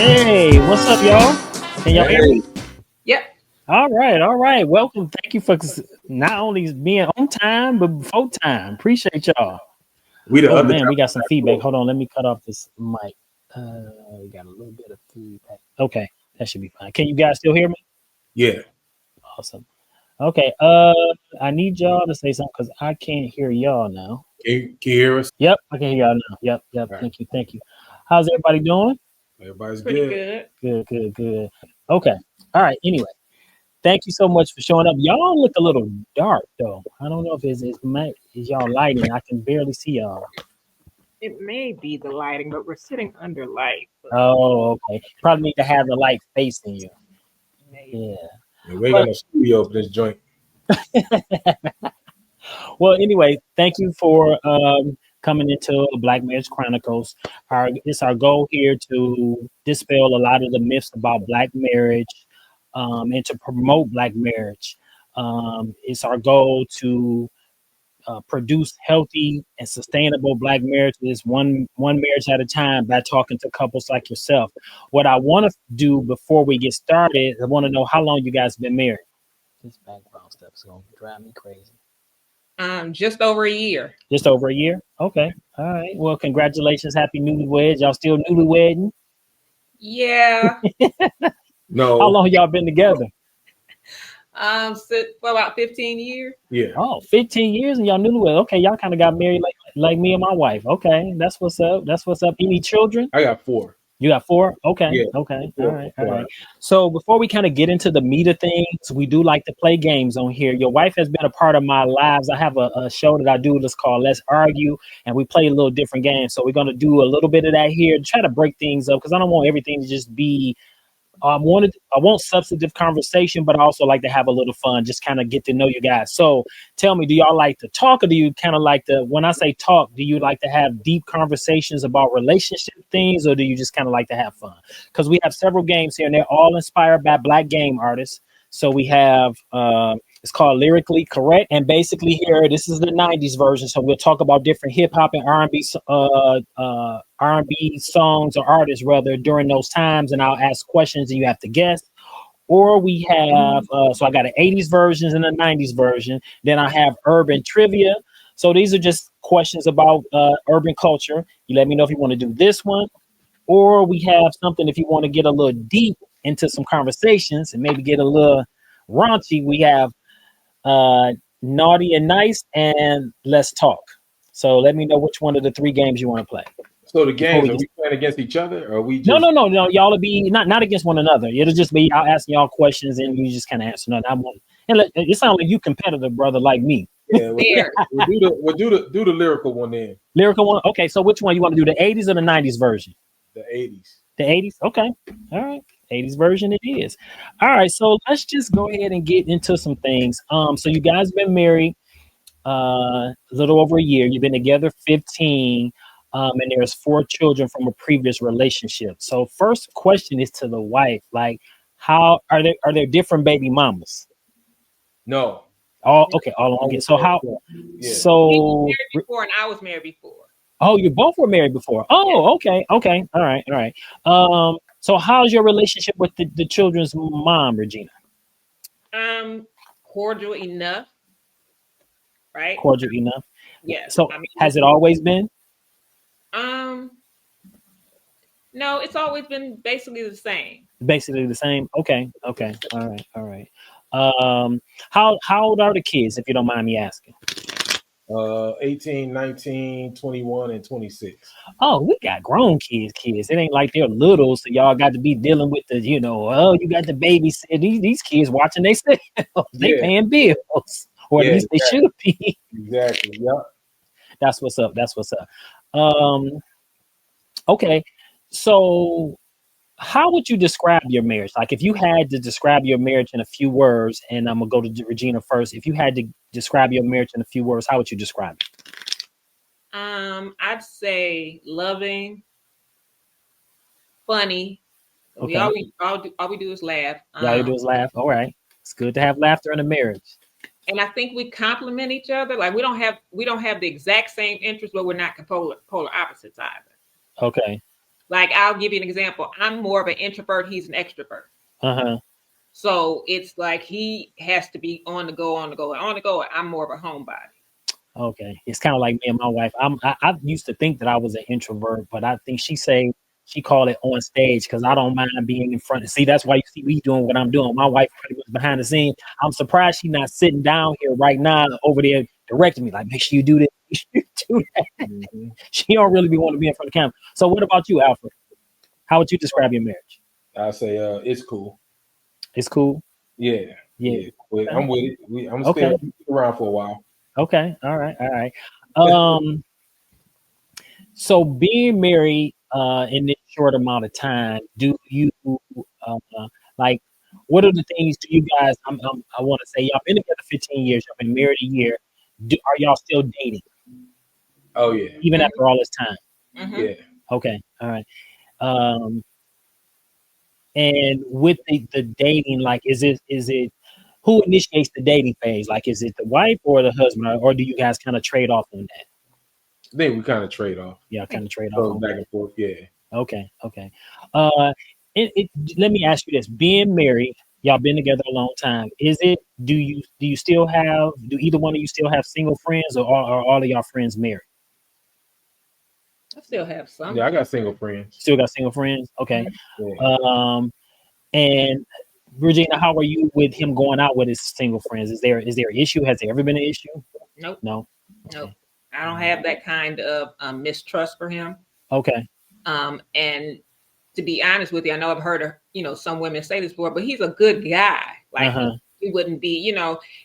Hey, what's up, y'all? Can y'all hear me? Hey, Yep. All right. Welcome. Thank you for not only being on time, but before time. Appreciate y'all. we the Oh other man, we got some feedback. time. Hold on, let me cut off this mic. We got a little bit of feedback. Okay, that should be fine. Can you guys still hear me? Yeah. Awesome. Okay. I need y'all to say something because I can't hear y'all now. Can you hear us? Yep, I can hear y'all now. Yep. All right. Thank you. How's everybody doing? Everybody's Pretty good. good. Good. Okay. All right. Anyway. Thank you so much for showing up. Y'all look a little dark though. I don't know if is y'all lighting. I can barely see y'all. It may be the lighting, but we're sitting under light. So Oh, okay. Probably need to have the light facing you. maybe. Yeah. And we ain't got But no studio for this joint. well, anyway, thank you for coming into Black Marriage Chronicles. It's our goal here to dispel a lot of the myths about Black marriage, and to promote Black marriage. It's our goal to produce healthy and sustainable Black marriages, one marriage at a time, by talking to couples like yourself. What I want to do before we get started, I want to know how long you guys been married. This background stuff is gonna drive me crazy. Just over a year. Just over a year. Okay. All right. Well, congratulations. Happy newlyweds. Y'all still newlywed? Yeah. How No. long y'all been together? For about 15 years. Yeah. Oh, 15 years and y'all newlywed. Okay, y'all kind of got married like me and my wife. Okay, that's what's up. That's what's up. Any children? I got 4. You got 4? Okay. Yeah. Okay. All Four. right. All right. So before we kind of get into the meat of things, we do like to play games on here. Your wife has been a part of my lives. I have a show that I do that's called Let's Argue, and we play a little different games. So we're going to do a little bit of that here to try to break things up because I don't want everything to just be I want substantive conversation, but I also like to have a little fun, just kind of get to know you guys. So tell me, do y'all like to talk, or do you kind of like to, when I say talk, do you like to have deep conversations about relationship things, or do you just kind of like to have fun? Because we have several games here, and they're all inspired by Black game artists. So we have it's called Lyrically Correct, and basically here this is the '90s version. So we'll talk about different hip hop and R&B songs or artists rather during those times, and I'll ask questions and you have to guess. Or we have so I got an '80s version and a '90s version. Then I have urban trivia. So these are just questions about urban culture. You let me know if you want to do this one, or we have something if you want to get a little deep into some conversations and maybe get a little raunchy. We have naughty and nice and let's talk. So let me know which one of the 3 games you want to play. So the Before games, we are get we playing against each other or are we no, just y'all will be not against one another. It'll just be I'll asking y'all questions and you just kind of answer. No, I won't. And it sounds like you competitive, brother, like me. yeah, There. we'll do the lyrical one then. Lyrical one. Okay, so which one you want to do? The '80s or the '90s version? The 80s. The '80s. Okay, all right. '80s version it is. All right, so let's just go ahead and get into some things. So you guys been married a little over a year. You've been together 15. And there's 4 children from a previous relationship. So first question is to the wife, like, how are there different baby mamas? No. All okay, all on again. So how? Yeah. He was So married before, and I was married before. oh, you both were married before. Oh, okay, all right. So how's your relationship with the children's mom, Regina? Cordial enough, right? Cordial enough. Yes. So I mean, has it always been um, no, it's always been basically the same. basically the same? Okay, all right. How old are the kids, if you don't mind me asking? 18, 19, 21, and 26. Oh, we got grown kids. It ain't like they're little, so y'all got to be dealing with the, oh, you got the babysit. These kids watching they say they Yeah. paying bills, or at Yeah, least they should be. exactly. Yeah. That's what's up. That's what's up. Um, okay, so how would you describe your marriage? Like, if you had to describe your marriage in a few words, and I'm gonna go to Regina first. If you had to describe your marriage in a few words, how would you describe it? I'd say loving, funny. We Okay, always all we do is laugh. all you do is laugh. All right, it's good to have laughter in a marriage. And I think we complement each other. Like we don't have the exact same interests, but we're not polar opposites either. Okay. Like, I'll give you an example. I'm more of an introvert. He's an extrovert. Uh-huh. So it's like he has to be on the go, on the go, on the go. I'm more of a homebody. Okay. It's kind of like me and my wife. I used to think that I was an introvert, but I think she called it on stage because I don't mind being in front. See, that's why you see me doing what I'm doing. My wife pretty much behind the scenes. I'm surprised she's not sitting down here right now over there directing me. Like, make sure you do this, make sure you do that. Mhm. She don't really want to be in front of the camera. So what about you, Alfred? How would you describe your marriage? I say it's cool. It's cool. Yeah, Yeah. yeah. But Okay. I'm with it. I'm Okay. still around for a while. Okay. All right. All right. Um, so being married in this short amount of time, do you uh, like what are the things do you guys I want to say y'all been together 15 years, y'all been married a year. Are y'all still dating Oh yeah, even Mhm, after all this time? mhm. yeah. Okay. All right. Um, and with the dating, like is it who initiates the dating phase? Like is it the wife or the husband or do you guys kind of trade off on that? I think we kind of trade off, Yeah, kind of trade off go on back that. and forth. Yeah. Okay, okay. Uh, it let me ask you this: being married, y'all been together a long time. Is it? Do you still have? Do either one of you still have single friends, or are all of y'all friends married? I still have some. Yeah, I got single friends. Still got single friends? Okay. Mhm. Yeah. Um, and Regina, how are you with him going out with his single friends? Is there an issue? Has there ever been an issue? Nope, No. nope. Okay. I All don't right. have that kind of mistrust for him. Okay. And to be honest with you, I know I've heard some women say this before, but he's a good guy. Uh Like huh. he wouldn't be.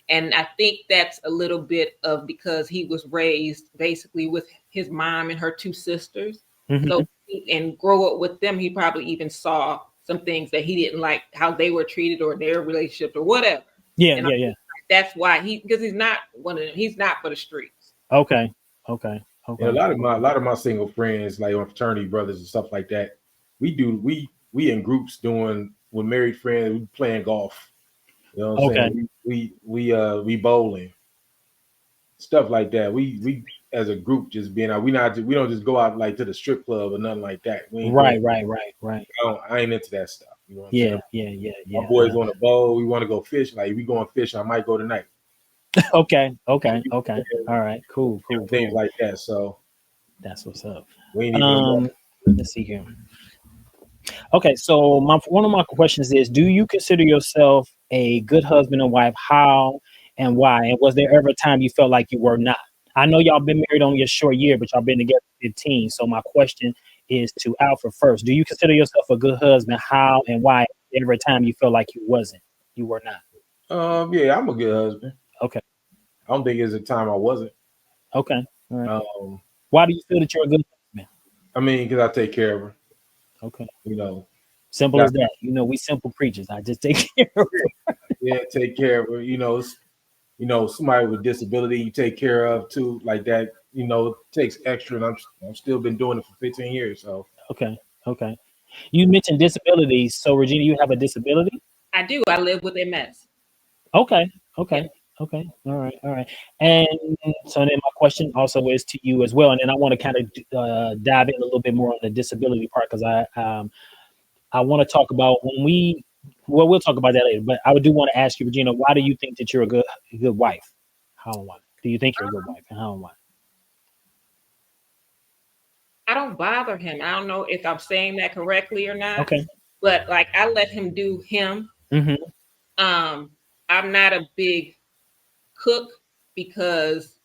And I think that's a little bit of because he was raised basically with his mom and her two sisters. Hmm. So and grow up with them, he probably even saw some things that he didn't like how they were treated or their relationship or whatever. Yeah. And I Yeah. Yeah. think that's why because he's not one of them. He's not for the streets. Okay. Okay. And a Okay. lot of my single friends, like on fraternity brothers and stuff like that, we in groups doing with married friends, we playing golf. You know what I'm Okay. saying? We bowling, stuff like that. We as a group just being out. We don't just go out like to the strip club or nothing like that. We ain't doing. Right. Right. Right. Right. I ain't into that stuff. You know what I'm Yeah. saying? Yeah. Yeah. My Yeah. boys want to bowl. We want to go fish. Like we going fishing. I might go tonight. Okay, okay, okay. All right, cool, cool, Things cool. like that. So That's what's up. we ain't even. Um, let's see here. Okay, so one of my questions is: do you consider yourself a good husband and wife? How and why? And was there ever a time you felt like you were not? I know y'all been married only a short year, but y'all been together 15. So my question is to Alfred first: do you consider yourself a good husband? How and why? Every time you felt like you were not. Yeah, I'm a good husband. Okay, I don't think there's a time I wasn't. okay, all right. Um, Why do you feel that you're a good husband? I mean, because I take care of her. Okay. You know, Simple got as that. We simple preachers. I just take care of it. yeah, take care of her. Somebody with disability you take care of too, like that. It takes extra, and I'm still been doing it for 15 years. So Okay. Okay. You mentioned disabilities. So Regina, you have a disability? I do. I live with MS. Okay. Yeah. Okay. Okay. All right. All right. And so then my question also is to you as well. And then I want to kind of dive in a little bit more on the disability part because I want to talk about we'll talk about that later. But I do want to ask you, Regina, why do you think that you're a good wife? How and why? Do you think you're a good wife and how and why? I don't bother him. I don't know if I'm saying that correctly or not, Okay. but like I let him do him. Mm-hmm. Um, I'm not a big cook because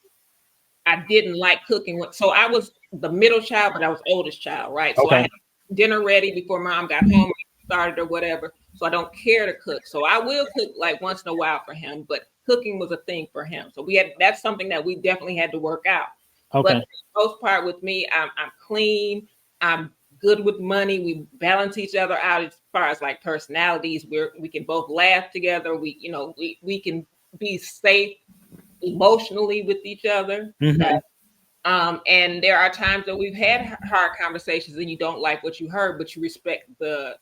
I didn't like cooking. So I was the middle child, but I was oldest child, right? So I Okay. had dinner ready before mom got home, started or whatever. So I don't care to cook. So I will cook like once in a while for him, but cooking was a thing for him. So that's something that we definitely had to work out. But Okay. for the most part with me, I'm clean. I'm good with money. We balance each other out as far as like personalities. We can both laugh together. We can be safe emotionally with each other. Mm-hmm. And there are times that we've had hard conversations and you don't like what you heard, but you respect the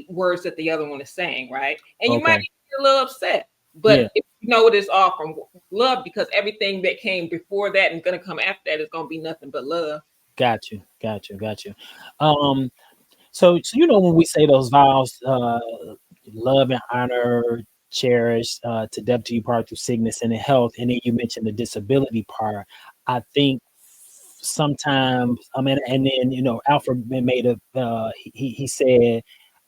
words that the other one is saying, right? And you might Okay. get a little upset, Yeah. but if you know it is all from love, because everything that came before that and gonna come after that is gonna be nothing but love. Got you. Um, so you know when we say those vows, love and honor, cherish, to death do you part through sickness and in health, and then you mentioned the disability part. I think sometimes, I mean, and then Alfred made a he said,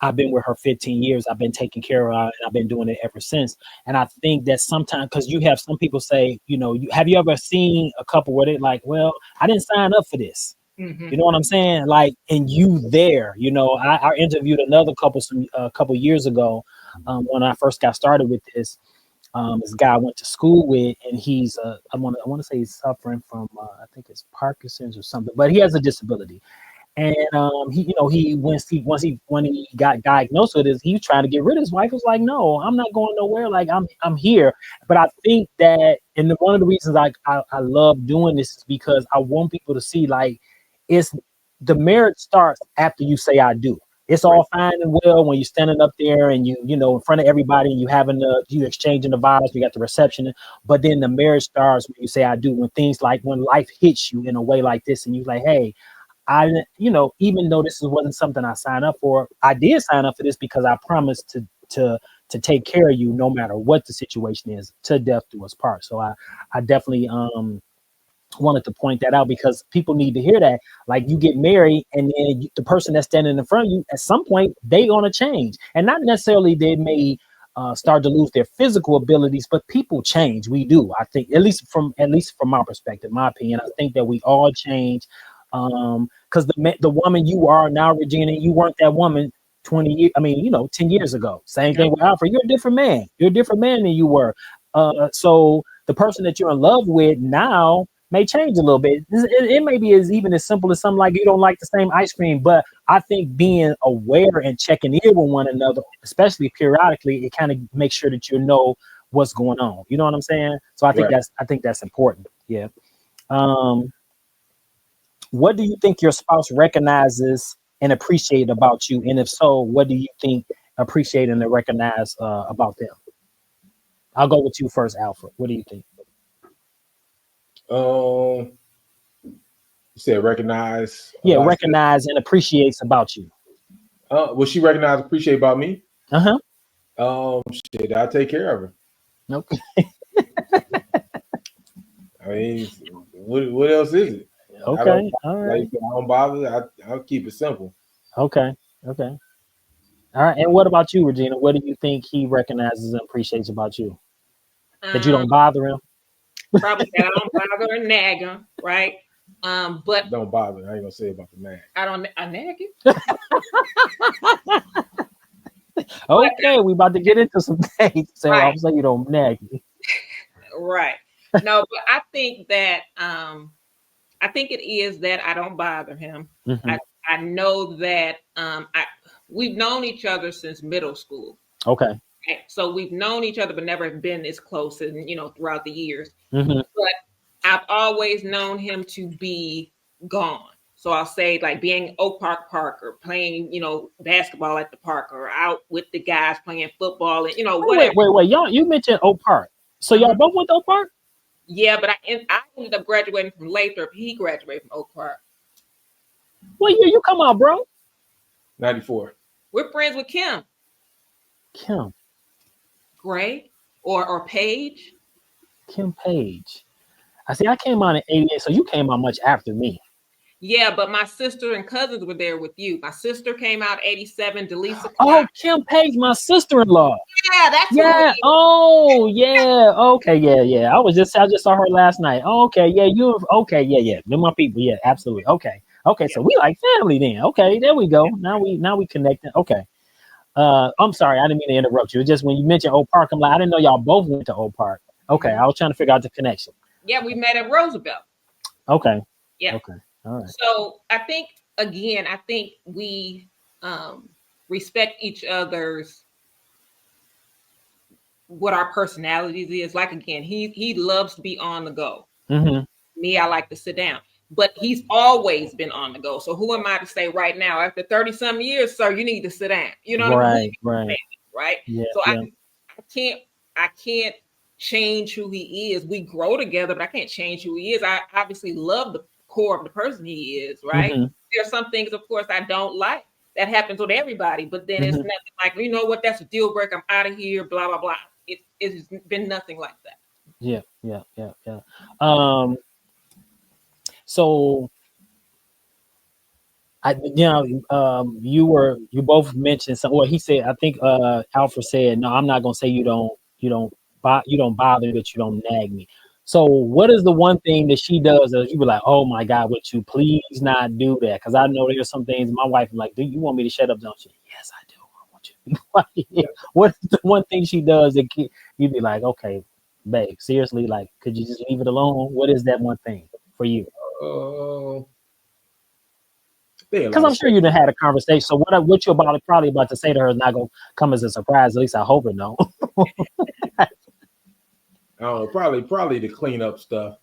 I've been with her 15 years. I've been taking care of her, and I've been doing it ever since. And I think that sometimes, because you have some people say, have you ever seen a couple where they like, well, I didn't sign up for this. Hmm. You know what I'm saying? Like, and you there, I interviewed another couple a couple years ago, when I first got started with this. This guy I went to school with, and he's I want to say he's suffering from I think it's Parkinson's or something, but he has a disability. And he when he got diagnosed with this, he was trying to get rid of his wife. Was like, no, I'm not going nowhere. Like I'm here. But I think that, and one of the reasons I love doing this is because I want people to see, like, it's the marriage starts after you say I do. It's Right. all fine and well when you're standing up there and in front of everybody, and you exchanging the vows, you got the reception, but then the marriage starts when you say I do. When things like when life hits you in a way like this, and you like, hey, even though this wasn't something I signed up for, I did sign up for this because I promised to take care of you no matter what the situation is, to death do us part. So I definitely wanted to point that out because people need to hear that. Like, you get married, and then the person that's standing in front of you, at some point, they gonna change, and not necessarily they may start to lose their physical abilities, but people change. We do. I think, at least from my perspective, my opinion, I think that we all change. Because the woman you are now, Regina, you weren't that woman 20 years. I mean, 10 years ago. Same thing Yep. with Alfred. You're a different man. You're a different man than you were. So the person that you're in love with now may change a little bit. It may be even as simple as something like you don't like the same ice cream, but I think being aware and checking in with one another, especially periodically, it kind of makes sure that you know what's going on. You know what I'm saying? So Right. I think that's important. Yeah. Um, what do you think your spouse recognizes and appreciate about you? And if so, what do you think appreciate and recognize about them? I'll go with you first, Alfred. What do you think? You said recognize Yeah, about. recognize and appreciates about you. What she recognize, appreciate about me? Uh huh. Shit, I take care of her. Nope. I mean, what else is it? I don't, Okay. All like right. you said, I don't bother. I'll keep it simple. Okay. Okay. All right. And what about you, Regina? What do you think he recognizes and appreciates about you? That you Um, don't bother him? Probably that I don't bother or nag him, right? But Don't bother. I ain't gonna say about the man. I nag him. But Okay, we about to get into some things. So I right, was like, you don't nag me. right. No, but I think it is that I don't bother him. Hmm. I know that I we've known each other since middle school. Okay. Right? So we've known each other, but never been as close, and throughout the years. Hmm. But I've always known him to be gone. So I'll say, like, being Oak Park or playing, basketball at the park, or out with the guys playing football, and whatever. Wait. Y'all, you mentioned Oak Park. So y'all Uh-huh. both went to Oak Park? Yeah, but I ended up graduating from Lathrop. He graduated from Oak Park. What year you come out, bro? 94. We're friends with Kim Kim. Gray or Paige. Kim Page. I see. I came out in '88, so you came out much after me. Yeah, but my sister and cousins were there with you. My sister came out 87, Delisa Oh, Clark. Kim Page, my sister-in-law. Yeah, that's who it Yeah. is. Oh, yeah. Okay. Yeah. I just saw her last night. Oh, okay. Yeah. Okay. Yeah. They're my people. Yeah. Absolutely. Okay. Okay. Yeah. So we like family then. Okay. There we go. Now we connected. Okay. I'm sorry. I didn't mean to interrupt you. It's just when you mentioned Oak Park, I'm like, I didn't know y'all both went to Oak Park. Okay. Mhm. I was trying to figure out the connection. Yeah, we met at Roosevelt. Okay. Yeah. Okay. All right. So I think we respect each other's what our personalities is. Like, again, he loves to be on the go. Mm-hmm. Me, I like to sit down. But he's always been on the go. So who am I to say right now, after 30 some years, sir, you need to sit down? You know what I mean? Right. Right. Right. Yeah. So Yeah. can't I can't change who he is. We grow together, but I can't change who he is. I obviously love the core of the person he is, right? Mm-hmm. There are some things, of course, I don't like. That happens with everybody, but then it's Mm-hmm. nothing like, you know what, that's a deal breaker. I'm out of here, blah, blah, blah. It's been nothing like that. Yeah, yeah, yeah, yeah. So you both mentioned some. Well, he said, I think Alfred said, no, I'm not gonna say you don't bother, but you don't nag me. So what is the one thing that she does that you be like, oh my God, would you please not do that? Because I know there's some things my wife is like, do you want me to shut up? Don't you? Yes, I do. I want you to be quiet. What's the one thing she does that you'd be like, okay, babe, seriously, like, could you just leave it alone? What is that one thing for you? Uh, they a Because lot of I'm sure stuff. you'd have had a conversation. So what you're probably about to say to her is not gonna come as a surprise. At least I hope it don't. I don't know, probably to clean up stuff.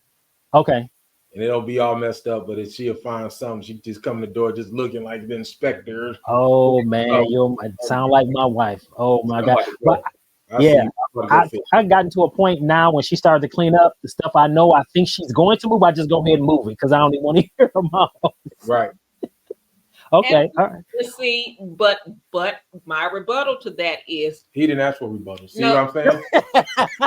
Okay. And it'll be all messed up, but if she'll find something, she just come to the door just looking like the inspector. Oh man, Oh, you sound like my wife. Oh my I'm God. about to But go. I see yeah, you. I'm about to go fish. I gotten to a point now when she started to clean up the stuff I know I think she's going to move. I just go ahead and move it because I don't even want to hear her mouth. Right. And Okay. All right. let's see, but my rebuttal to that is He didn't ask for a rebuttal. See no, what I'm saying?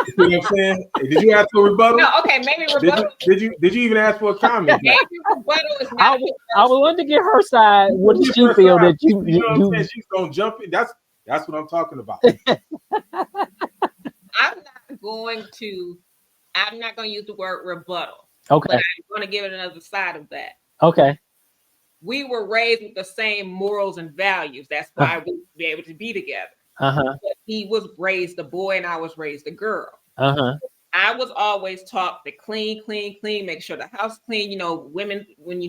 See what I'm saying? Hey, did you ask for a rebuttal? no. Okay, maybe Did rebuttal. you even ask for a comment? Maybe rebuttal is I not a was good I person. was wanting to get her side. What does Give she her feel side. that you You know what I'm saying? you She's gonna jump in. That's what I'm talking about. I'm not going to. I'm not going to use the word rebuttal, but okay. I'm going to give it another side of that. Okay. We were raised with the same morals and values. That's why we be able to be together. Uh-huh. But he was raised a boy and I was raised a girl. Uh-huh. I was always taught to clean, clean, clean, make sure the house is clean. You know, women, when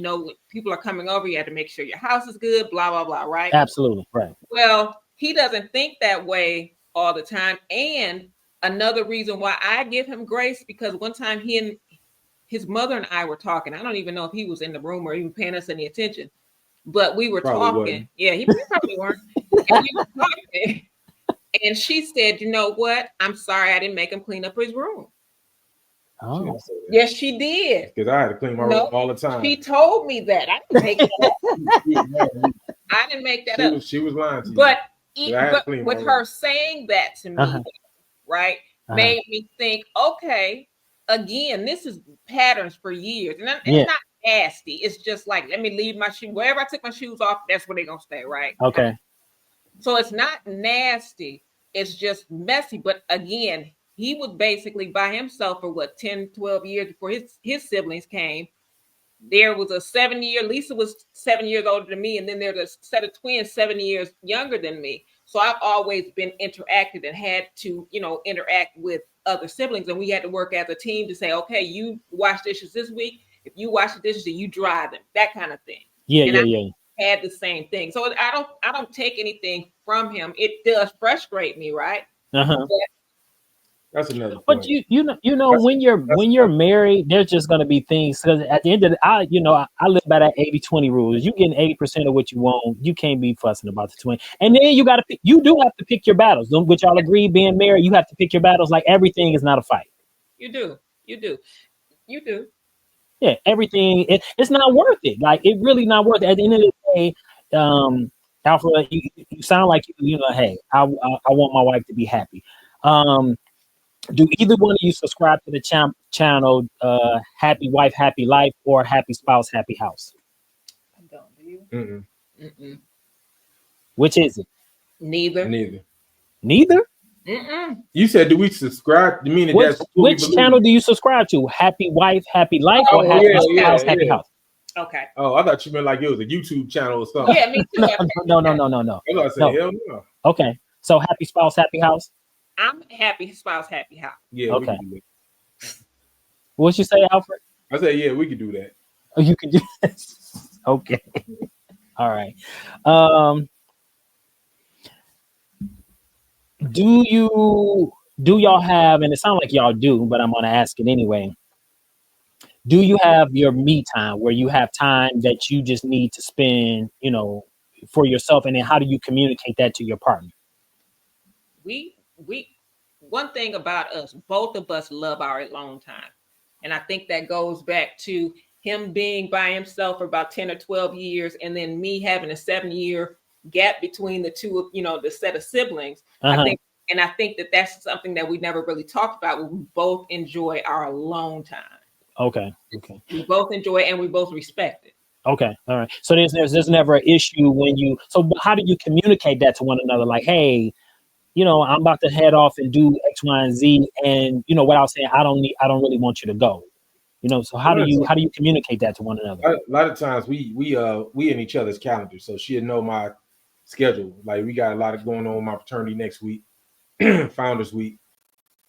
people are coming over, you have to make sure your house is good, blah, blah, blah, right? Absolutely. Right. Well, he doesn't think that way all the time. And another reason why I give him grace, because one time he and his mother and I were talking. I don't even know if he was in the room or even paying us any attention, but we were Probably talking. wasn't. Yeah, he probably weren't. And we were talking. And she said, you know what? I'm sorry I didn't make him clean up his room. Oh. Yes, she did. Because I had to clean my room No, all the time. she told me that. I didn't make that up. I didn't make that up. She was lying to you. But Yeah, I had to but clean with my her room. saying that to me, Uh-huh. right, Uh-huh. made me think, okay, again, this is patterns for years. And Yeah. it's not nasty. It's just like, let me leave my shoes. Wherever I took my shoes off, that's where they're going to stay, right? Okay. So it's not nasty. It's just messy. But again, he was basically by himself for what, 10, 12 years before his siblings came. There was a 7-year, Lisa was 7 years older than me. And then there's a set of twins 7 years younger than me. So I've always been interacted and had to, interact with other siblings. And we had to work as a team to say, okay, you wash dishes this week. If you wash the dishes, you dry them, that kind of thing. Yeah, And yeah, I yeah. had the same thing. So I don't take anything from him. It does frustrate me, right? Uh-huh. That's another But point. you know That's, when you're that's married, there's just gonna be things because at the end of the I live by that 80-20 rule. You getting 80% of what you want, you can't be fussing about the 20. And then you do have to pick your battles. Which y'all agree being married, you have to pick your battles. Like everything is not a fight. You do. You do. You do. Yeah, everything it's not worth it. Like it really not worth it. At the end of the day, Alfred, you sound like hey, I want my wife to be happy. Do either one of you subscribe to the channel Happy Wife, Happy Life or Happy Spouse, Happy House? I don't. Do you? Mm-mm. Mm-mm. Which is it? Neither. Neither? Mm-mm. You said, do we subscribe? You mean that's what we Which believe? channel do you subscribe to? Happy Wife, Happy Life or Oh, Happy yeah, Spouse, Happy House? Okay. Oh, I thought you meant like it was a YouTube channel or something. Yeah, me too. No. I was gonna say, No. hell no. Okay. So Happy Spouse, Happy House? I'm happy spouse, happy house. Yeah, we Okay. can do that. What'd you say, Alfred? I said, yeah, we could do that. Oh, you can do Okay. All right. Do y'all have, and it sounds like y'all do, but I'm gonna ask it anyway. Do you have your me time where you have time that you just need to spend, for yourself? And then how do you communicate that to your partner? We one thing about us, both of us love our alone time. And I think that goes back to him being by himself for about 10 or 12 years, and then me having a 7-year gap between the two, the set of siblings. I think that that's something that we never really talked about. We both enjoy our alone time. Okay. We both enjoy it and we both respect it. Okay. All right. So there's never an issue when you. So how do you communicate that to one another? Like, hey, I'm about to head off and do X, Y, and Z, and without saying I don't really want you to go. So how do you communicate that to one another? A lot of times we in each other's calendars, so she'll know my schedule. Like we got a lot of going on with my fraternity next week, Founders Week.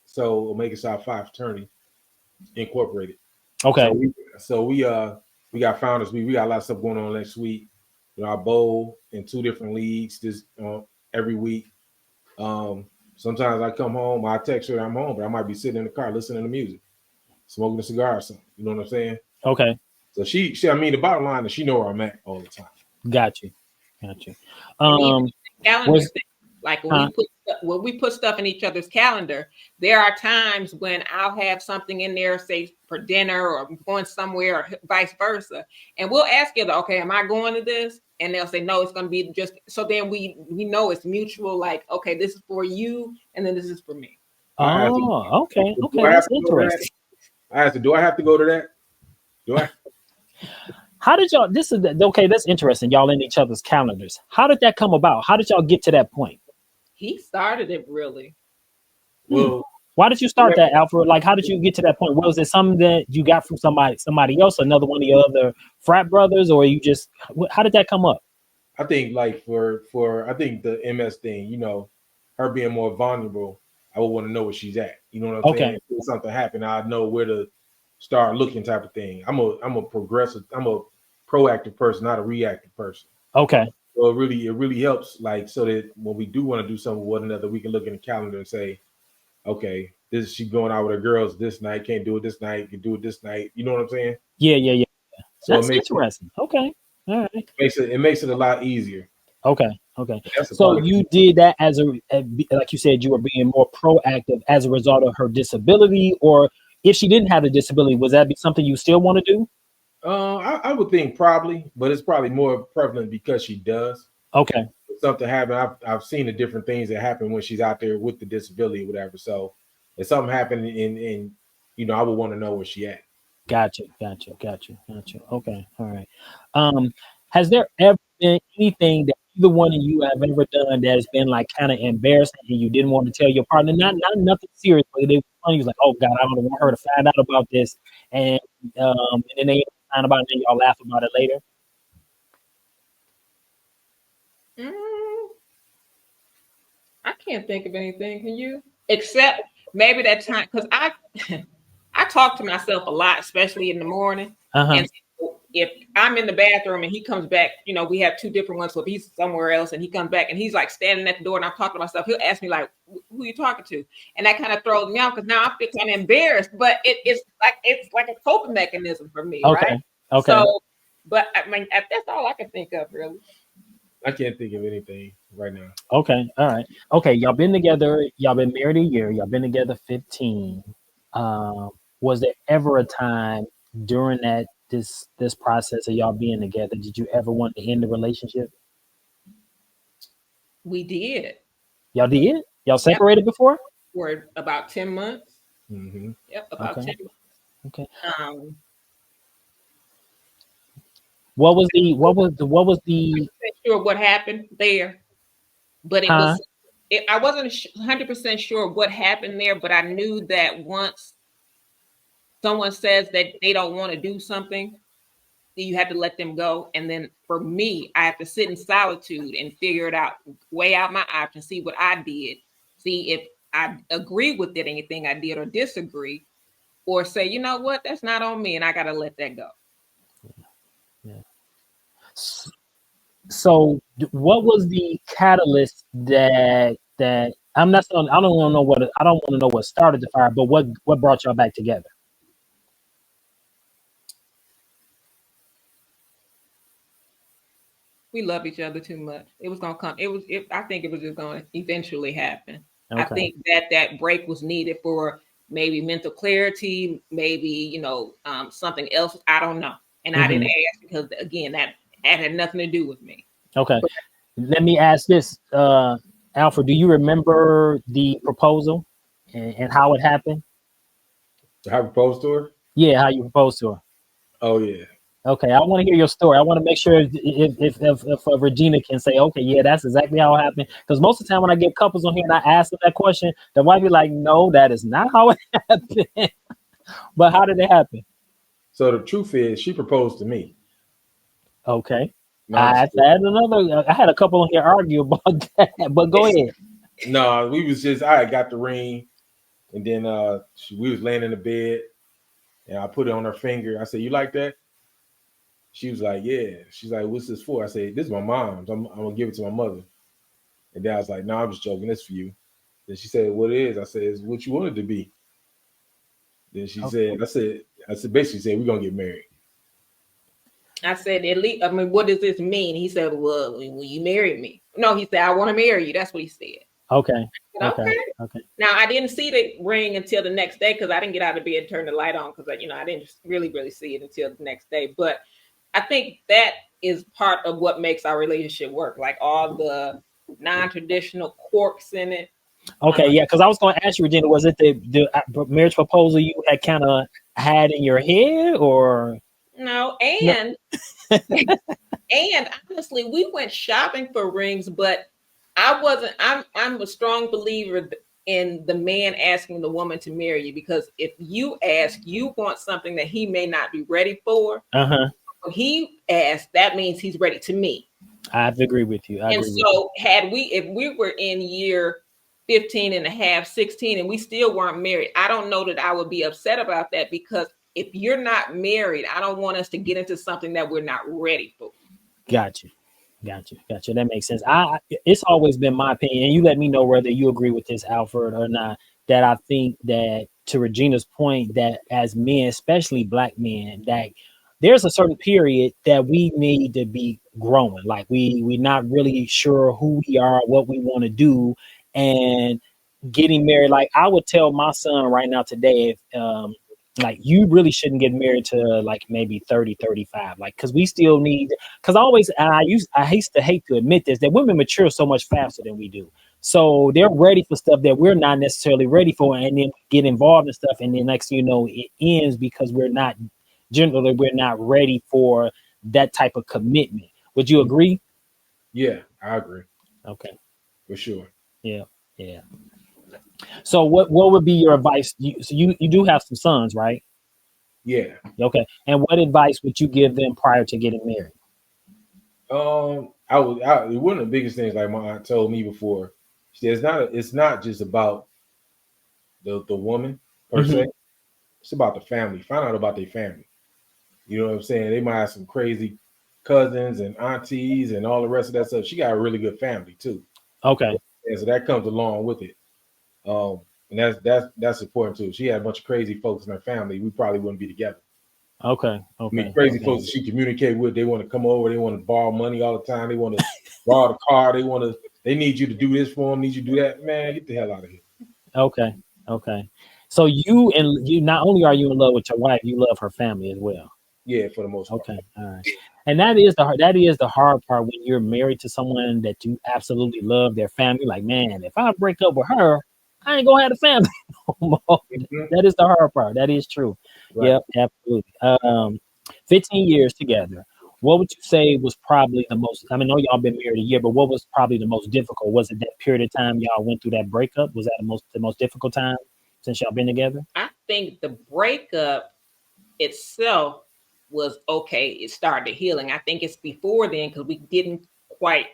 So we'll make us our 5 fraternity incorporated. Okay. So we got Founders Week. We got a lot of stuff going on next week. I bowl in 2 different leagues this every week. Sometimes I come home, I text her I'm home, but I might be sitting in the car listening to music, smoking a cigar or something. You know what I'm saying? Okay. So she the bottom line is she know where I'm at all the time. Got you. Calendar thing, like when we put stuff in each other's calendar, there are times when I'll have something in there, say for dinner or going somewhere or vice versa. And we'll ask you, okay, am I going to this? And they'll say, no, it's going to be just, so then we know it's mutual. Like, okay, this is for you. And then this is for me. Oh, okay. That's interesting. I asked her, do I have to go to that? Do I? How did y'all, that's interesting. Y'all in each other's calendars. How did that come about? How did y'all get to that point? He started it, really. Well, why did you start that, Alfred? Like, how did you get to that point? Was it something that you got from somebody else, another one of your other frat brothers, or you just, how did that come up? I think like for I think the MS thing, her being more vulnerable, I would want to know where she's at. You know what I'm saying? If something happened, I know where to start looking type of thing. I'm a progressive, I'm a proactive person, not a reactive person. Okay. So it really helps, like, so that when we do want to do something with one another, we can look in the calendar and say, okay, this is she going out with her girls this night, can't do it this night, can do it this night. You know what I'm saying? Yeah. So that's interesting. Okay. All right. It makes it a lot easier. Okay. So you did that as like you said, you were being more proactive as a result of her disability, or if she didn't have a disability, was that be something you still want to do? I would think probably, but it's probably more prevalent because she does. Okay. If something happened, I've seen the different things that happen when she's out there with the disability or whatever. So if something happened in I would want to know where she at. Gotcha. Okay. All right. Has there ever been anything that either one of you have ever done that has been like kind of embarrassing and you didn't want to tell your partner? Not nothing serious, but they funny. Was like, oh God, I don't want her to find out about this, and then they find about it, and y'all laugh about it later. I can't think of anything. Can you? Except maybe that time, because I talk to myself a lot, especially in the morning. And if I'm in the bathroom and he comes back, we have 2 different ones. So if he's somewhere else and he comes back and he's like standing at the door and I'm talking to myself, he'll ask me like, who are you talking to? And that kind of throws me off because now I feel kind of embarrassed, but it's like a coping mechanism for me, right? Okay. So, but I mean, that's all I can think of, really. I can't think of anything right now. Okay. All right. Okay. Y'all been together. Y'all been married a year. Y'all been together 15. Was there ever a time during this process of y'all being together, did you ever want to end the relationship? We did. Y'all did? Y'all separated before? For about 10 months. Mm-hmm. Yep, about 10 months. Okay. What was the? I'm not sure what happened there, but it was. I wasn't 100% sure what happened there, but I knew that once someone says that they don't want to do something, you have to let them go. And then for me, I have to sit in solitude and figure it out, weigh out my options, see what I did, see if I agree with it, anything I did, or disagree, or say, you know what, that's not on me, and I got to let that go. Yeah. So, what was the catalyst that I'm not saying I don't want to know what started the fire, but what brought y'all back together? We love each other too much. It was gonna come. I think it was just gonna eventually happen. Okay. I think that break was needed for maybe mental clarity, maybe something else. I don't know. and I didn't ask because again that had nothing to do with me. Okay. But Let me ask this, Alfred. Do you remember the proposal and how it happened? I proposed to her. Yeah, how you proposed to her. Oh yeah. Okay, I want to hear your story. I want to make sure if Regina can say, okay, yeah, that's exactly how it happened. Because most of the time when I get couples on here and I ask them that question, the wife be like, no, that is not how it happened. But how did it happen? So the truth is, she proposed to me. Okay, No, I'm just I had a couple on here argue about that, but go ahead. no, we was just I had got the ring, and then we was laying in the bed, and I put it on her finger. I said, "You like that?" She was like, "Yeah." She's like, "What's this for?" I said, "This is my mom's. I'm gonna give it to my mother." And then I was like, "No, I'm just joking. This for you." Then she said, "What it is?" I said, "It's what you wanted to be." Then she Okay. said, I said, basically said, we're gonna get married." I said, at least, I mean, what does this mean? He said, well, will you marry me? No, he said, I want to marry you. That's what he said. Okay. Said, Okay. okay. Okay. Now, I didn't see the ring until the next day because I didn't get out of bed and turn the light on because, I didn't really see it until the next day. But I think that is part of what makes our relationship work, like all the non-traditional quirks in it. Okay, yeah, because I was going to ask you, Regina, was it the marriage proposal you had kind of had in your head, or No, no? and honestly, we went shopping for rings, but I wasn't. I'm a strong believer in the man asking the woman to marry you because if you ask, you want something that he may not be ready for. Uh-huh. When he asks, that means he's ready to meet. I agree with you. I And agree with you. so, if we were in year 15 and a half, 16, and we still weren't married, I don't know that I would be upset about that because if you're not married, I don't want us to get into something that we're not ready for. Gotcha. Gotcha. That makes sense. It's always been my opinion, and you let me know whether you agree with this, Alfred, or not. That I think that to Regina's point, that as men, especially black men, that there's a certain period that we need to be growing. Like we're not really sure who we are, what we want to do, and getting married. Like I would tell my son right now today, if like you really shouldn't get married to like maybe 30, 35. Like because we still need, because I always, and I used to hate to admit this, that women mature so much faster than we do. So they're ready for stuff that we're not necessarily ready for, and then get involved in stuff, and then next thing you know, it ends because we're not ready for that type of commitment. Would you agree? Yeah, I agree Okay. for sure. Yeah. Yeah. So what would be your advice? You do have some sons, right? Yeah. Okay. And what advice would you give them prior to getting married? One of the biggest things, like my aunt told me before, she said, it's not just about the woman per se. Hmm. It's about the family. Find out about their family. You know what I'm saying? They might have some crazy cousins and aunties and all the rest of that stuff. She got a really good family too. Okay. And so that comes along with it. Um, and that's important too. She had a bunch of crazy folks in her family. We probably wouldn't be together. Okay. I mean, Okay. crazy Okay. folks that she communicate with, they want to come over, they want to borrow money all the time, they want to borrow the car, they need you to do this for them, need you to do that. Man, get the hell out of here. Okay. Okay. So you not only are you in love with your wife, you love her family as well. Yeah, for the most part. Okay. All right. And that is the hard part when you're married to someone that you absolutely love their family. Like, man, if I break up with her, I ain't gonna have a family no more. Mhm. That is the hard part. That is true. Right. Yep, absolutely. 15 years together. What would you say was probably the most? I mean, I know y'all been married a year, but what was probably the most difficult? Was it that period of time y'all went through that breakup? Was that the most difficult time since y'all been together? I think the breakup itself was okay. It started healing. I think it's before then because we didn't quite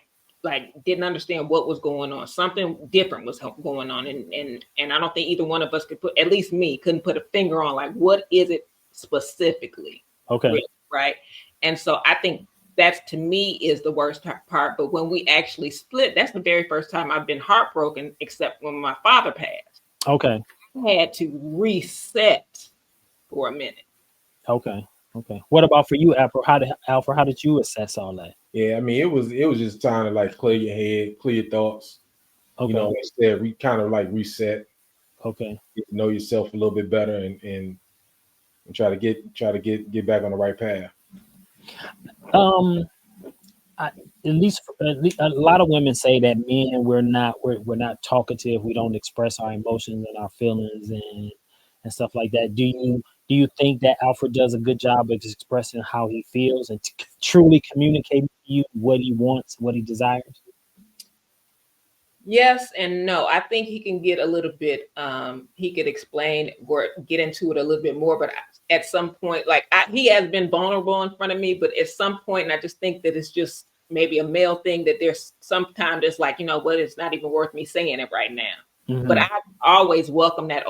didn't understand what was going on. Something different was going on, and I don't think either one of us could put, at least me, couldn't put a finger on like what is it specifically, Okay. really, right? And so I think that's to me is the worst part. But when we actually split, that's the very first time I've been heartbroken, except when my father passed. Okay. I had to reset for a minute. Okay. Okay. What about for you, Alfred? How did you assess all that? Yeah, I mean, it was just time to like clear your head, clear your thoughts. You know, Okay. instead we kind of like reset, Okay. get to know yourself a little bit better and try to get back on the right path. Um, I, at least a lot of women say that men we're not talkative. We don't express our emotions and our feelings and stuff like that. Do you think that Alfred does a good job of expressing how he feels and truly communicating to you what he wants, what he desires? Yes and no. I think he can get a little bit. He could explain or get into it a little bit more. But at some point, like he has been vulnerable in front of me. But at some point, and I just think that it's just maybe a male thing that there's sometimes it's like what, it's not even worth me saying it right now. But Hmm. I always welcome that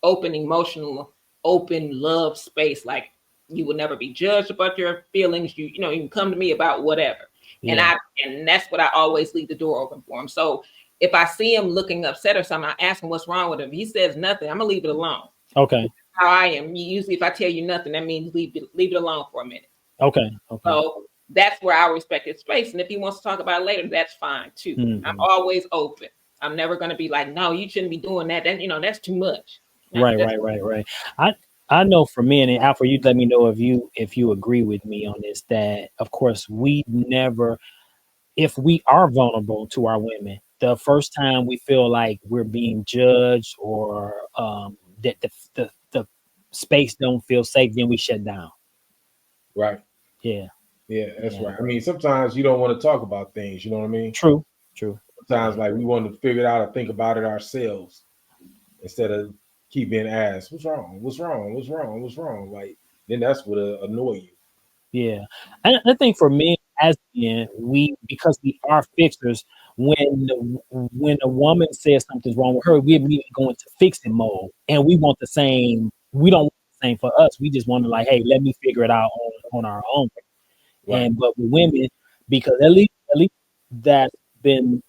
open, emotional, open love space. Like you will never be judged about your feelings. You can come to me about whatever. And Yeah. and that's what I always leave the door open for him. So if I see him looking upset or something, I ask him what's wrong with him. If he says nothing, I'm gonna leave it alone. Okay. How I am. Usually if I tell you nothing, that means leave it alone for a minute. Okay. Okay. So that's where I respect his space. And if he wants to talk about it later, that's fine too. I'm Hmm. always open. I'm never gonna be like, no, you shouldn't be doing that. That's too much. No, Right. that's Right. Right. Right. I know for me, and Alfred, you let me know if you agree with me on this. That of course we never, if we are vulnerable to our women, the first time we feel like we're being judged or that the space don't feel safe, then we shut down. Right. Yeah. Yeah, that's Yeah. right. I mean, sometimes you don't want to talk about things. You know what I mean? True. True. Sometimes like we want to figure it out or think about it ourselves instead of keep being asked, "What's wrong? What's wrong? What's wrong? What's wrong?" Like then that's what annoy you. Yeah, and I think for men as men, we because we are fixers. When a woman says something's wrong with her, we immediately go into fixing mode, and we want the same. We don't want the same for us. We just want to like, hey, let me figure it out on our own. Right. But with women, because at least that's been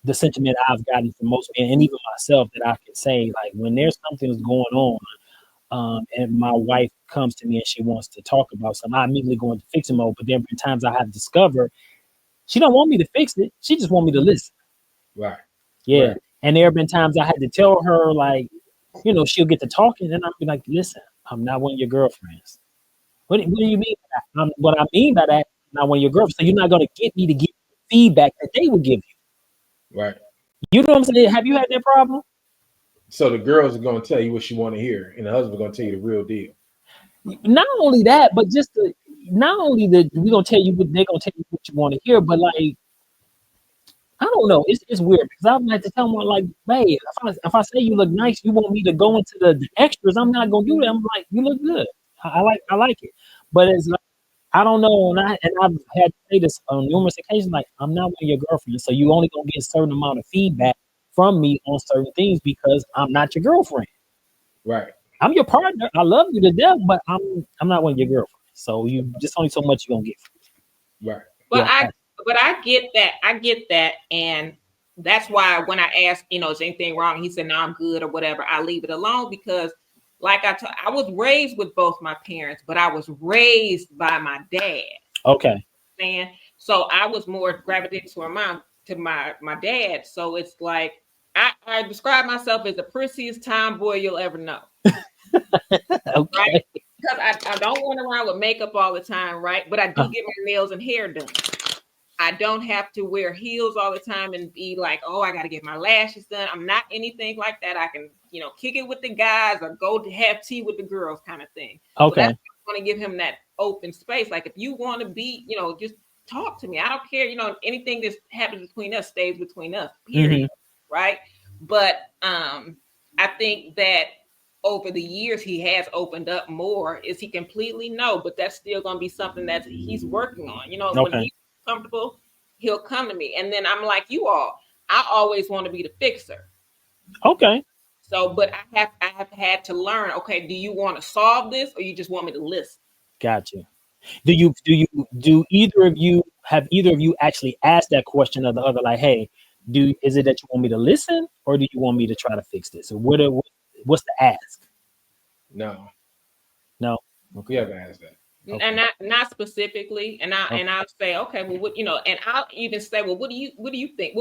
the sentiment I've gotten from most men, and even myself, that I can say like when there's something that's going on, and my wife comes to me and she wants to talk about something, I immediately go into fixing mode. But there have been times I have discovered she don't want me to fix it. She just want me to listen. Right. Yeah. Right. And there have been times I had to tell her like, she'll get to talking and I'll be like, listen, I'm not one of your girlfriends. What do you mean by that? What I mean by that, I'm not one of your girlfriends. So you're not going to get me to give feedback that they would give you. Right. You know what I'm saying? Have you had that problem? So the girls are gonna tell you what you want to hear, and the husband's gonna tell you the real deal. Not only that, but just not only that we gonna tell you what they're gonna tell you what you want to hear, but like I don't know. It's weird because I like to tell them like, babe, if I say you look nice, you want me to go into the extras. I'm not gonna do that. I'm like, you look good. I like it, but it's like I don't know, and I've had to say this on numerous occasions. Like I'm not one of your girlfriends, so you only gonna get a certain amount of feedback from me on certain things because I'm not your girlfriend. Right. I'm your partner. I love you to death, but I'm not one of your girlfriends. So you just only so much you gonna get from me. Right. But I get that. I get that. And that's why when I ask, is anything wrong? He said, no, I'm good or whatever. I leave it alone because like I was raised with both my parents, but I was raised by my dad. Okay. And so I was more gravitated to my dad. So it's like I describe myself as the prissest tomboy you'll ever know. Right? Okay. Because I don't run around with makeup all the time, right? But I do get my nails and hair done. I don't have to wear heels all the time and be like, oh, I got to get my lashes done. I'm not anything like that. I can, kick it with the guys or go to have tea with the girls kind of thing. So that's Okay. why I want to give him that open space. Like if you want to be, just talk to me. I don't care, anything that happens between us stays between us, period. Hmm. Right. But I think that over the years he has opened up more. Is he completely? No, but that's still going to be something that he's working on. When Okay. he's comfortable, he'll come to me. And then I'm like you all, I always want to be the fixer. Okay. So, but I have had to learn, okay, do you want to solve this or you just want me to listen? Gotcha. Do either of you actually asked that question of the other, like, hey, is it that you want me to listen or do you want me to try to fix this? Or what's the ask? No. No. You Okay. haven't asked that. And Okay. not specifically. And Okay. I'll say, okay, well, and I'll even say, well, what do you think?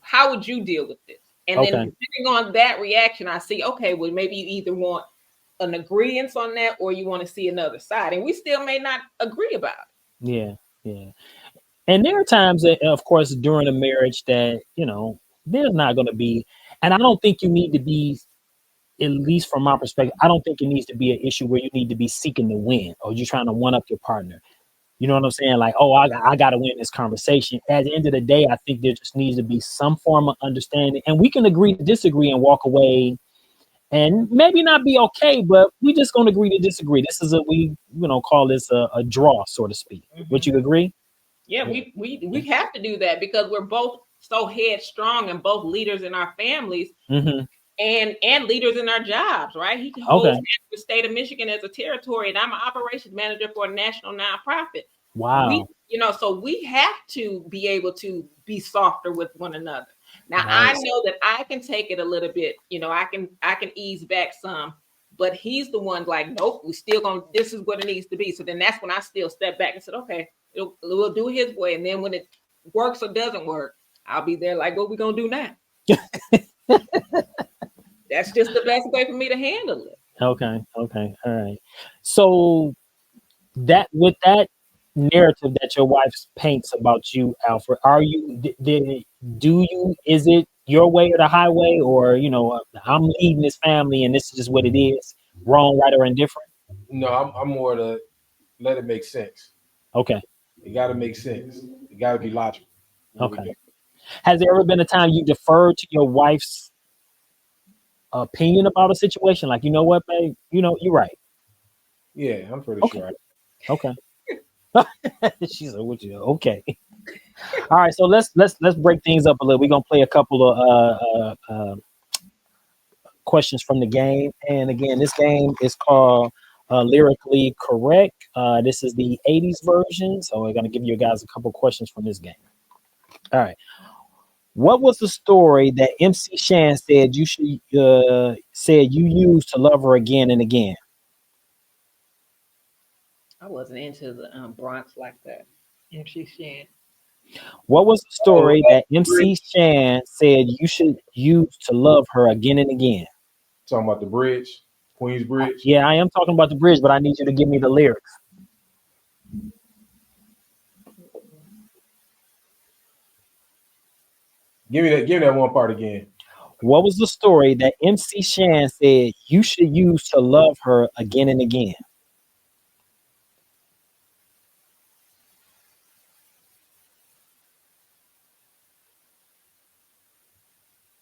How would you deal with this? And then Okay. depending on that reaction, I see, okay, well, maybe you either want an agreement on that, or you want to see another side, and we still may not agree about it. Yeah, yeah. And there are times, that, of course, during a marriage that there's not going to be, and I don't think you need to be, at least from my perspective, I don't think it needs to be an issue where you need to be seeking to win or you're trying to one up your partner. You know what I'm saying? Like, oh, I got to win this conversation. At the end of the day, I think there just needs to be some form of understanding, and we can agree to disagree and walk away, and maybe not be okay, but we just gonna agree to disagree. This is call this a draw, so to speak. Would you agree? Yeah, we have to do that because we're both so headstrong and both leaders in our families. Mm-hmm. And leaders in our jobs, right? He holds the state of Michigan as a territory, and I'm an operations manager for a national nonprofit. Wow. So we have to be able to be softer with one another. Now, nice. I know that I can take it a little bit, I can ease back some, but he's the one like, nope, we still gonna, this is what it needs to be. So then that's when I still step back and said, okay, we'll do his way. And then when it works or doesn't work, I'll be there like, what we gonna do now? That's just the best way for me to handle it. Okay. All right. So with that narrative that your wife paints about you, Alfred, is it your way or the highway, or I'm leading this family and this is just what it is, wrong, right, or indifferent? No, I'm more to let it make sense. Okay. It got to make sense. It got to be logical. Okay. Has there ever been a time you deferred to your wife's opinion about a situation? Like, you know what, babe? You're right. Yeah, I'm pretty sure. Okay. She's like, "What you?" Okay. All right. So let's break things up a little. We're gonna play a couple of questions from the game, and again, this game is called Lyrically Correct. This is the '80s version, so we're gonna give you guys a couple questions from this game. All right. What was the story that MC Shan said you used to love her again and again? I wasn't into the Bronx like that. MC Shan. What was the story that MC Shan said you should use to love her again and again? Talking about the bridge, Queens Bridge. Yeah, I am talking about the bridge, but I need you to give me the lyrics. Give me that one part again. What was the story that MC Shan said you should use to love her again and again?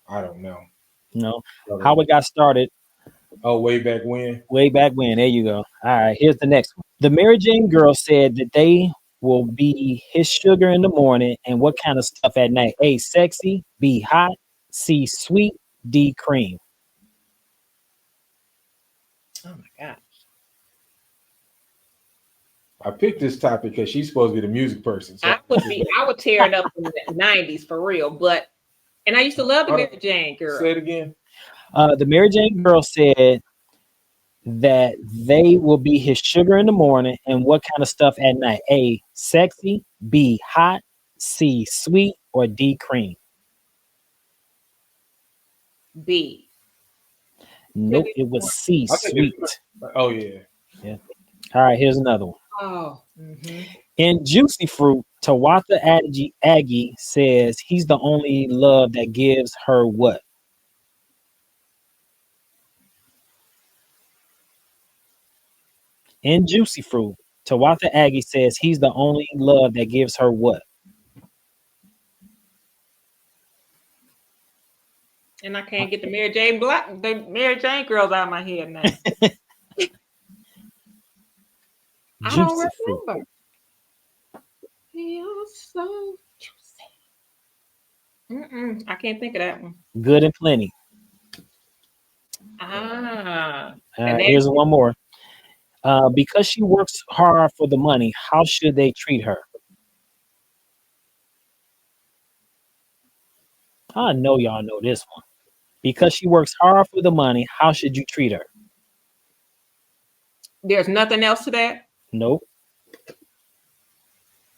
I don't know. No. How it got started. Oh, way back when? Way back when. There you go. All right, here's the next one. The Mary Jane girls said that they will be his sugar in the morning and what kind of stuff at night? A, sexy, B, hot, C, sweet, D, cream. Oh my gosh. I picked this topic because she's supposed to be the music person. So. I would tear it up in the 90s for real, and I used to love the Mary Jane girl. Say it again. The Mary Jane girl said that they will be his sugar in the morning and what kind of stuff at night? A, sexy, B, hot, C, sweet, or D, cream. B. Nope, it was C, sweet. Oh, yeah. Yeah. All right, here's another one. Oh. Mm-hmm. In Juicy Fruit, Tawatha Aggie says he's the only love that gives her what? In Juicy Fruit, Tawatha Aggie says he's the only love that gives her what? And I can't get the Mary Jane girls out of my head now. I don't remember. You're so juicy. I can't think of that one. Good and Plenty. Here's one more. Because she works hard for the money, how should they treat her? I know y'all know this one. Because she works hard for the money, how should you treat her? There's nothing else to that? Nope.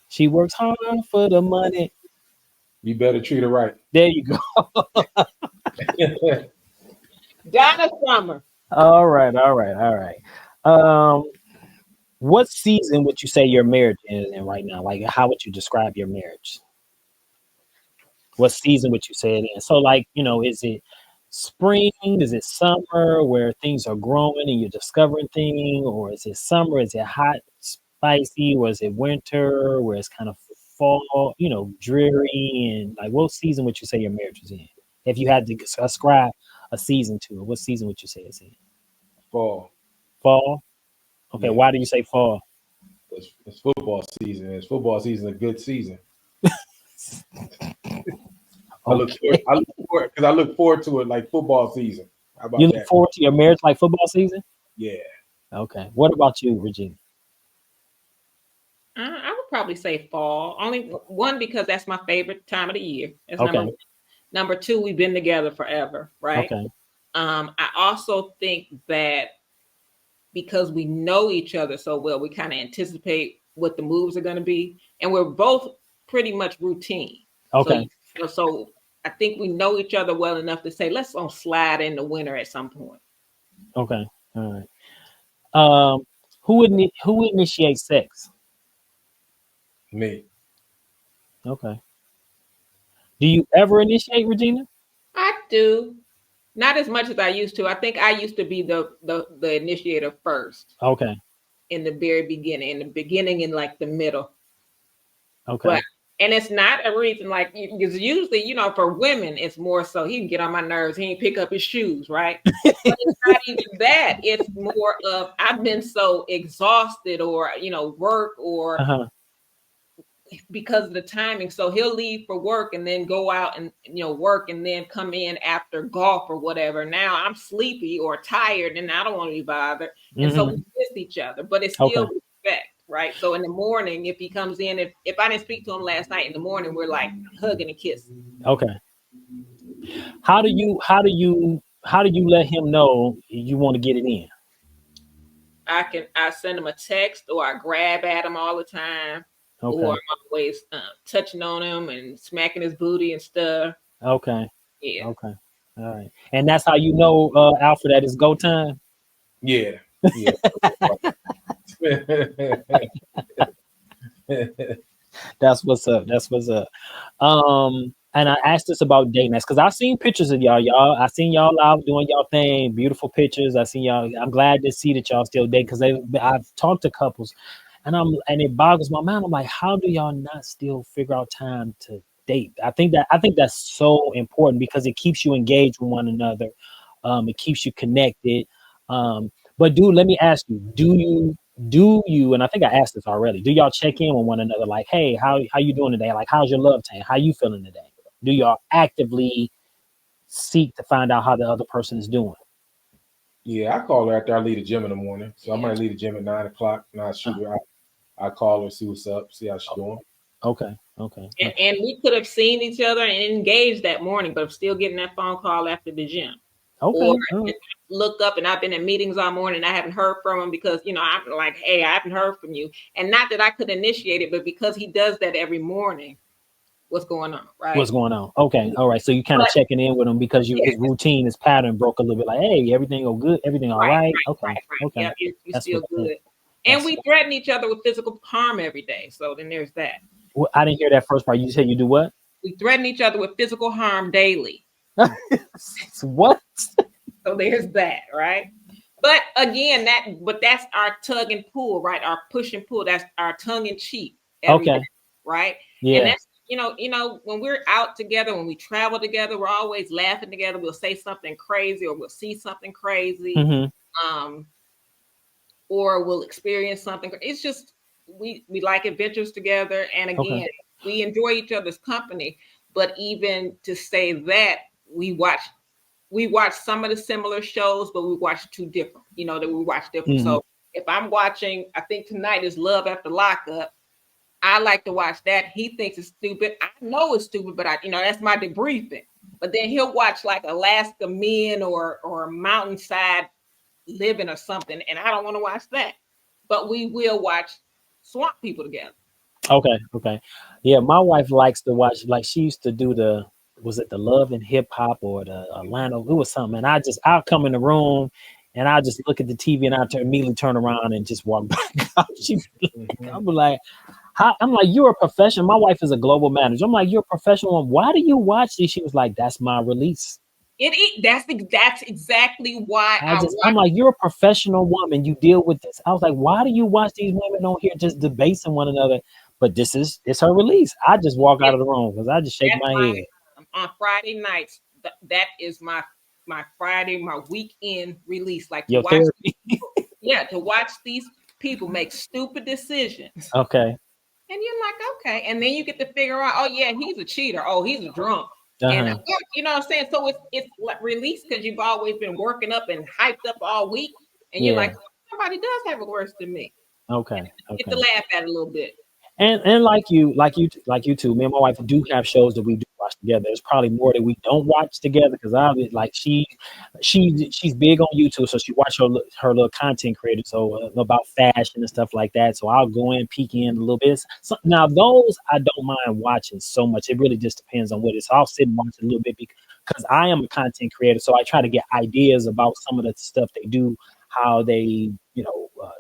She works hard for the money. You better treat her right. There you go. Donna Summer. All right, all right, all right. Um, what season would you say your marriage is in right now? Like, how would you describe your marriage? What season would you say it in? So, like, is it spring? Is it summer where things are growing and you're discovering things? Or is it summer? Is it hot, spicy? Or is it winter where it's kind of fall, dreary? And like, what season would you say your marriage is in? If you had to ascribe a season to it, what season would you say it's in? Fall. Fall? Okay, Yeah, why do you say fall? it's football season. It's football season, a good season. Okay. I look forward to it like football season. How You about look that? forward to your marriage like football season? Yeah. Okay. What about you, Regina? I would probably say fall. Only one because that's my favorite time of the year. That's number Okay. one. Number two, we've been together forever, right? Okay. I also think that because we know each other so well, we kind of anticipate what the moves are going to be, and we're both pretty much routine. So, Okay. so I think we know each other well enough to say, let's on slide in the winter at some point. Okay. All right. Um, who initiates sex? Me. Okay. Do you ever initiate, Regina? I do not as much as I used to. I think I used to be the initiator first Okay. in the very beginning, in like the middle. Okay. But and it's not a reason like because usually, for women, it's more so he can get on my nerves. He ain't pick up his shoes, right? But it's not even that. It's more of I've been so exhausted, or work, or Uh-huh. because of the timing. So he'll leave for work and then go out and work and then come in after golf or whatever. Now I'm sleepy or tired and I don't want to be bothered. And so we Hmm. miss each other, but it's Okay. still respect, right? So in the morning, if he comes in, if I didn't speak to him last night in the morning, we're like hugging and kissing. Okay. How do you let him know you want to get it in? I send him a text or I grab at him all the time. Or Okay. I'm always touching on him and smacking his booty and stuff. Okay. Yeah. Okay. All right. And that's how you know, Alfred, that it's go time. Yeah. Yeah. That's what's up. That's what's up. And I asked this about dating because I seen pictures of y'all. I seen y'all out doing y'all thing, beautiful pictures. I seen y'all. I'm glad to see that y'all still date because I've talked to couples, and it boggles my mind. I'm like, how do y'all not still figure out time to date? I think that's so important because it keeps you engaged with one another. It keeps you connected. But dude, let me ask you, do you, and I think I asked this already, do y'all check in with one another like, hey, how you doing today? Like, how's your love tank? How you feeling today? Do y'all actively seek to find out how the other person is doing? Yeah, I call her after I leave the gym in the morning. So I Yeah. might leave the gym at 9 o'clock and I shoot Uh, her out. I call her, see what's up, see how she's doing. okay, okay, And we could have seen each other and engaged that morning, but I'm still getting that phone call after the gym. Or okay. All if right. I look up and I've been in meetings all morning, I haven't heard from him because, I'm like, hey, I haven't heard from you. And not that I could initiate it, but because he does that every morning, what's going on, What's right? going on? Okay, all right. So you kind of But checking in with him because yeah, his routine, his pattern broke a little bit. Like, hey, everything go good, everything all right, right. right, Okay, right, right. okay. Yeah, you're That's still what good. And that's. we threaten each other with physical harm every day. So then there's that. Well, I didn't hear that first part. You said you do what? We threaten each other with physical harm daily. What? So there's that, right? But again, that's our tug and pull, right? Our push and pull. That's our tongue in cheek every day, Okay. right? And Yeah. that's when we're out together, when we travel together, we're always laughing together. We'll say something crazy, or we'll see something crazy, Hmm. um, or we'll experience something. It's just we like adventures together, and Okay. again, we enjoy each other's company. But even to say that we watch some of the similar shows, but we watch two different, that we watch different. Hmm. So if I'm watching, I think tonight is Love After Lockup. I like to watch that. He thinks it's stupid. I know it's stupid, but that's my debriefing. But then he'll watch like Alaska Men or Mountainside Living or something, and I don't want to watch that. But we will watch Swamp People together. Okay. Okay. Yeah, my wife likes to watch. Like she used to do was it the Love and Hip Hop or the Atlanta? It was something. And I'll come in the room, and I just look at the TV and I immediately turn around and just walk back out. I'm like, how, I'm like, you're a professional. My wife is a global manager. I'm like, you're a professional. Why do you watch these? She was like, that's my release. That's exactly why I I'm watch. like, you're a professional woman. You deal with this. I was like, why do you watch these women on here just debating one another? But it's her release. I just walk out of the room because I just shake That's my my head. on Friday nights. That is my Friday, my weekend release. Like to Your watch, therapy. to watch these people make stupid decisions. Okay. And you're like, okay. And then you get to figure out, oh yeah, he's a cheater. Oh, he's a drunk. And Uh-huh. you know what I'm saying? So it's like released because you've always been working up and hyped up all week. And you're Yeah. like, somebody does have it worse than me. Okay. And you get Okay. to laugh at it a little bit. And like you two, me and my wife do have shows that we do watch together. There's probably more that we don't watch together because I like she's big on YouTube, so she watch her little content creator, so about fashion and stuff like that. So I'll go in, peek in a little bit. So, now those I don't mind watching so much. It really just depends on what it is. So I'll sit and watch it a little bit because I am a content creator, so I try to get ideas about some of the stuff they do, how they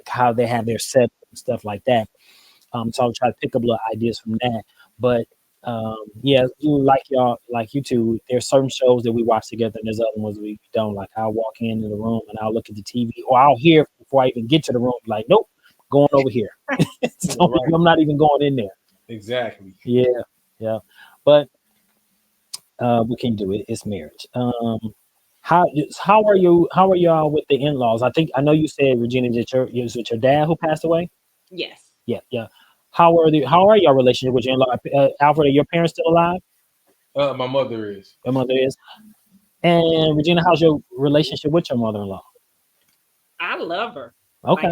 how they have their set and stuff like that. So I'll try to pick up little ideas from that. But yeah, like y'all, like you two, there's certain shows that we watch together, and there's other ones we don't. Like I'll walk into the room and I'll look at the TV, or I'll hear before I even get to the room, like, nope, going over here. So Right. I'm not even going in there. Exactly. Yeah, yeah. But we can do it. It's marriage. How are you? How are y'all with the in-laws? I know you said Regina that it was with your dad who passed away. Yes. Yeah, yeah. How are your relationship with your in-law? Alfred, are your parents still alive? My mother is. Your mother is. And Regina, how's your relationship with your mother-in-law? I love her. Like Okay.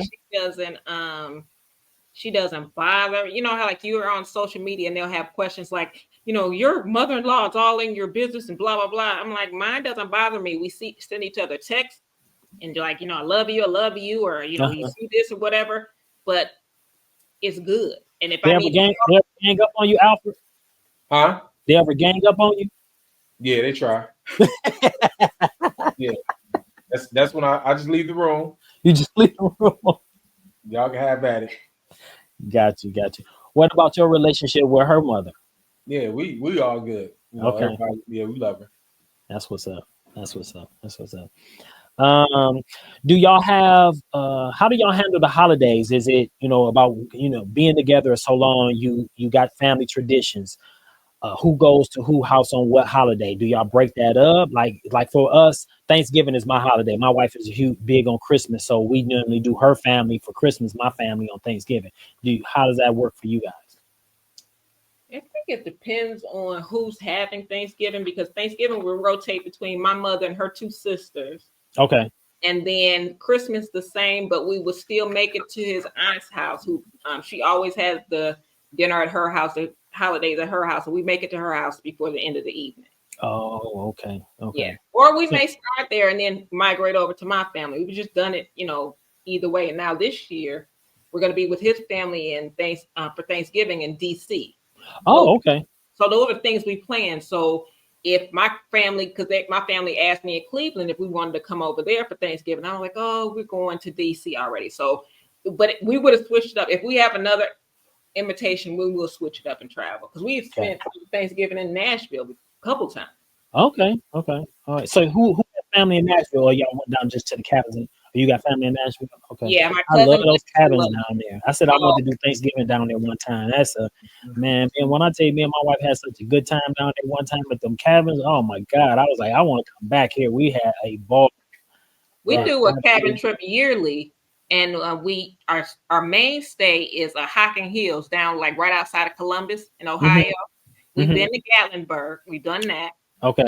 she doesn't bother. You know how like you're on social media and they'll have questions like, your mother-in-law is all in your business and blah blah blah. I'm like, mine doesn't bother me. We send each other texts and they're like, I love you, or you Uh-huh. see this or whatever. But it's good. And if They I ever need to gang they ever gang up on you, Alfred? Huh? They ever gang up on you? Yeah, they try. Yeah. That's when I just leave the room. You just leave the room. Y'all can have at it. Got you, got you. What about your relationship with her mother? Yeah, we all good. Okay. Everybody, yeah, we love her. That's what's up. That's what's up. That's what's up. Um, do y'all have how do y'all handle the holidays? Is it, about, being together so long, you got family traditions. Who goes to who house on what holiday? Do y'all break that up? Like for us, Thanksgiving is my holiday. My wife is huge big on Christmas, so we normally do her family for Christmas, my family on Thanksgiving. How does that work for you guys? I think it depends on who's having Thanksgiving because Thanksgiving will rotate between my mother and her two sisters. Okay. And then Christmas the same, but we would still make it to his aunt's house. Who she always has the dinner at her house, the holidays at her house, and we make it to her house before the end of the evening. Oh, okay. Yeah, Okay. or we So, may start there and then migrate over to my family. We've just done it, either way. And now this year, we're going to be with his family and for Thanksgiving in DC. So oh, okay. so those are things we plan. So if my family, because my family asked me in Cleveland if we wanted to come over there for Thanksgiving, I was like, oh, we're going to DC already. So, but we would have switched it up. If we have another invitation, we will switch it up and travel because we've Okay. spent Thanksgiving in Nashville a couple times. Okay. Okay. All right. So who has family in Nashville, or y'all went down just to the cabins? Or you got family in Nashville? Okay. Yeah, my I love cousin those went to, cabins down there. I said I want oh, to do Thanksgiving down there one time. That's a man. When I tell you, me and my wife had such a good time down there one time at them cabins. Oh my God. I was like, I want to come back here. We had a ball. we Man, do a cabin absolutely. trip yearly, and our mainstay is a Hocking Hills down like right outside of Columbus in Hmm. Ohio. We've Hmm. been to Gatlinburg. We've done that. Okay.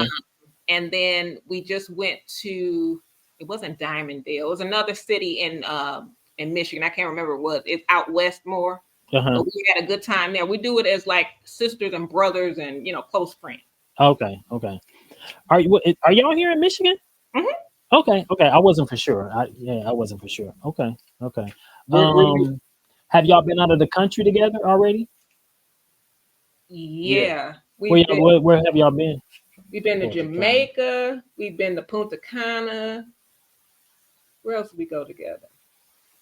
And then we just went to, it wasn't Diamonddale, it was another city in Michigan. I can't remember what it's out west more, Uh-huh. but we had a good time there. We do it as like sisters and brothers and close friends. Okay. Okay. Are y'all here in Michigan? Hmm. Okay. Okay. I wasn't for sure. I wasn't for sure. Okay. Okay. Where you? Um, have y'all been out of the country together already? Yeah. Yeah, Where have y'all been? we've been to Punta Cana. Jamaica, we've been to Punta Cana. Where else did we go together?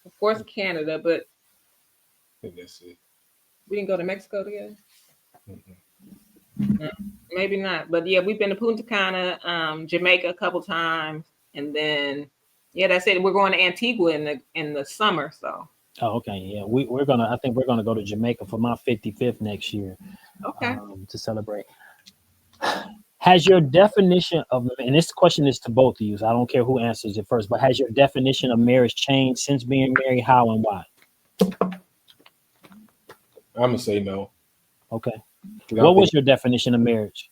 Of course, Canada, but I think that's it. we didn't go to Mexico together. Mhm. No, maybe not. But yeah, we've been to Punta Cana, Jamaica a couple times, and then yeah, that's it. We're going to Antigua in the summer. So Oh, okay. Yeah, we're gonna. I think we're gonna go to Jamaica for my 55th next year, okay. to celebrate. Has your definition of, and this question is to both of you, so I don't care who answers it first, but has your definition of marriage changed since being married? How and why? I'm gonna say no. Okay. 'Cause I What think, was your definition of marriage?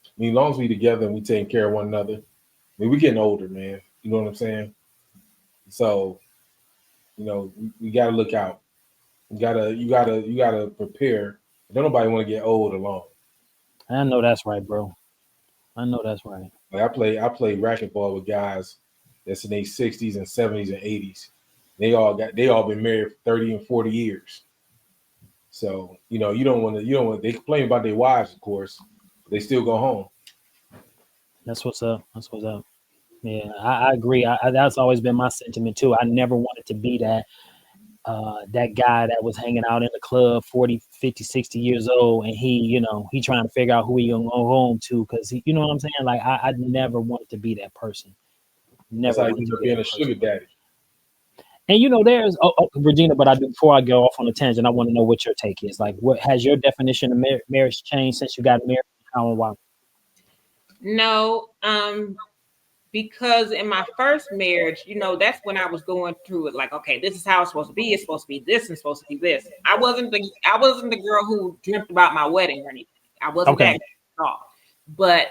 I mean, as long as we together and we taking care of one another. I mean, we getting older, man. You know what I'm saying? So, we gotta look out. You gotta prepare. Don't nobody want to get old alone. I know that's right, bro. I know that's right. Like I play racquetball with guys that's in their 60s and 70s and 80s. They all been married for 30 and 40 years. So, you don't want they complain about their wives, of course, but they still go home. That's what's up. That's what's up. Yeah, I agree. That's always been my sentiment too. I never wanted to be that guy that was hanging out in the club 40, 50, 60 years old, and he trying to figure out who he gonna go home to, because you know what I'm saying? Like I never wanted to be that person. That's Never how you wanted end to up be being that a sugar person. daddy. And there's Regina, but before I go off on a tangent, I want to know what your take is. Like, what has your definition of marriage changed since you got married? How and why? No, because in my first marriage, that's when I was going through it. Like, okay, this is how it's supposed to be. It's supposed to be this and supposed to be this. I wasn't the girl who dreamt about my wedding or anything. I wasn't that Okay. girl at all. But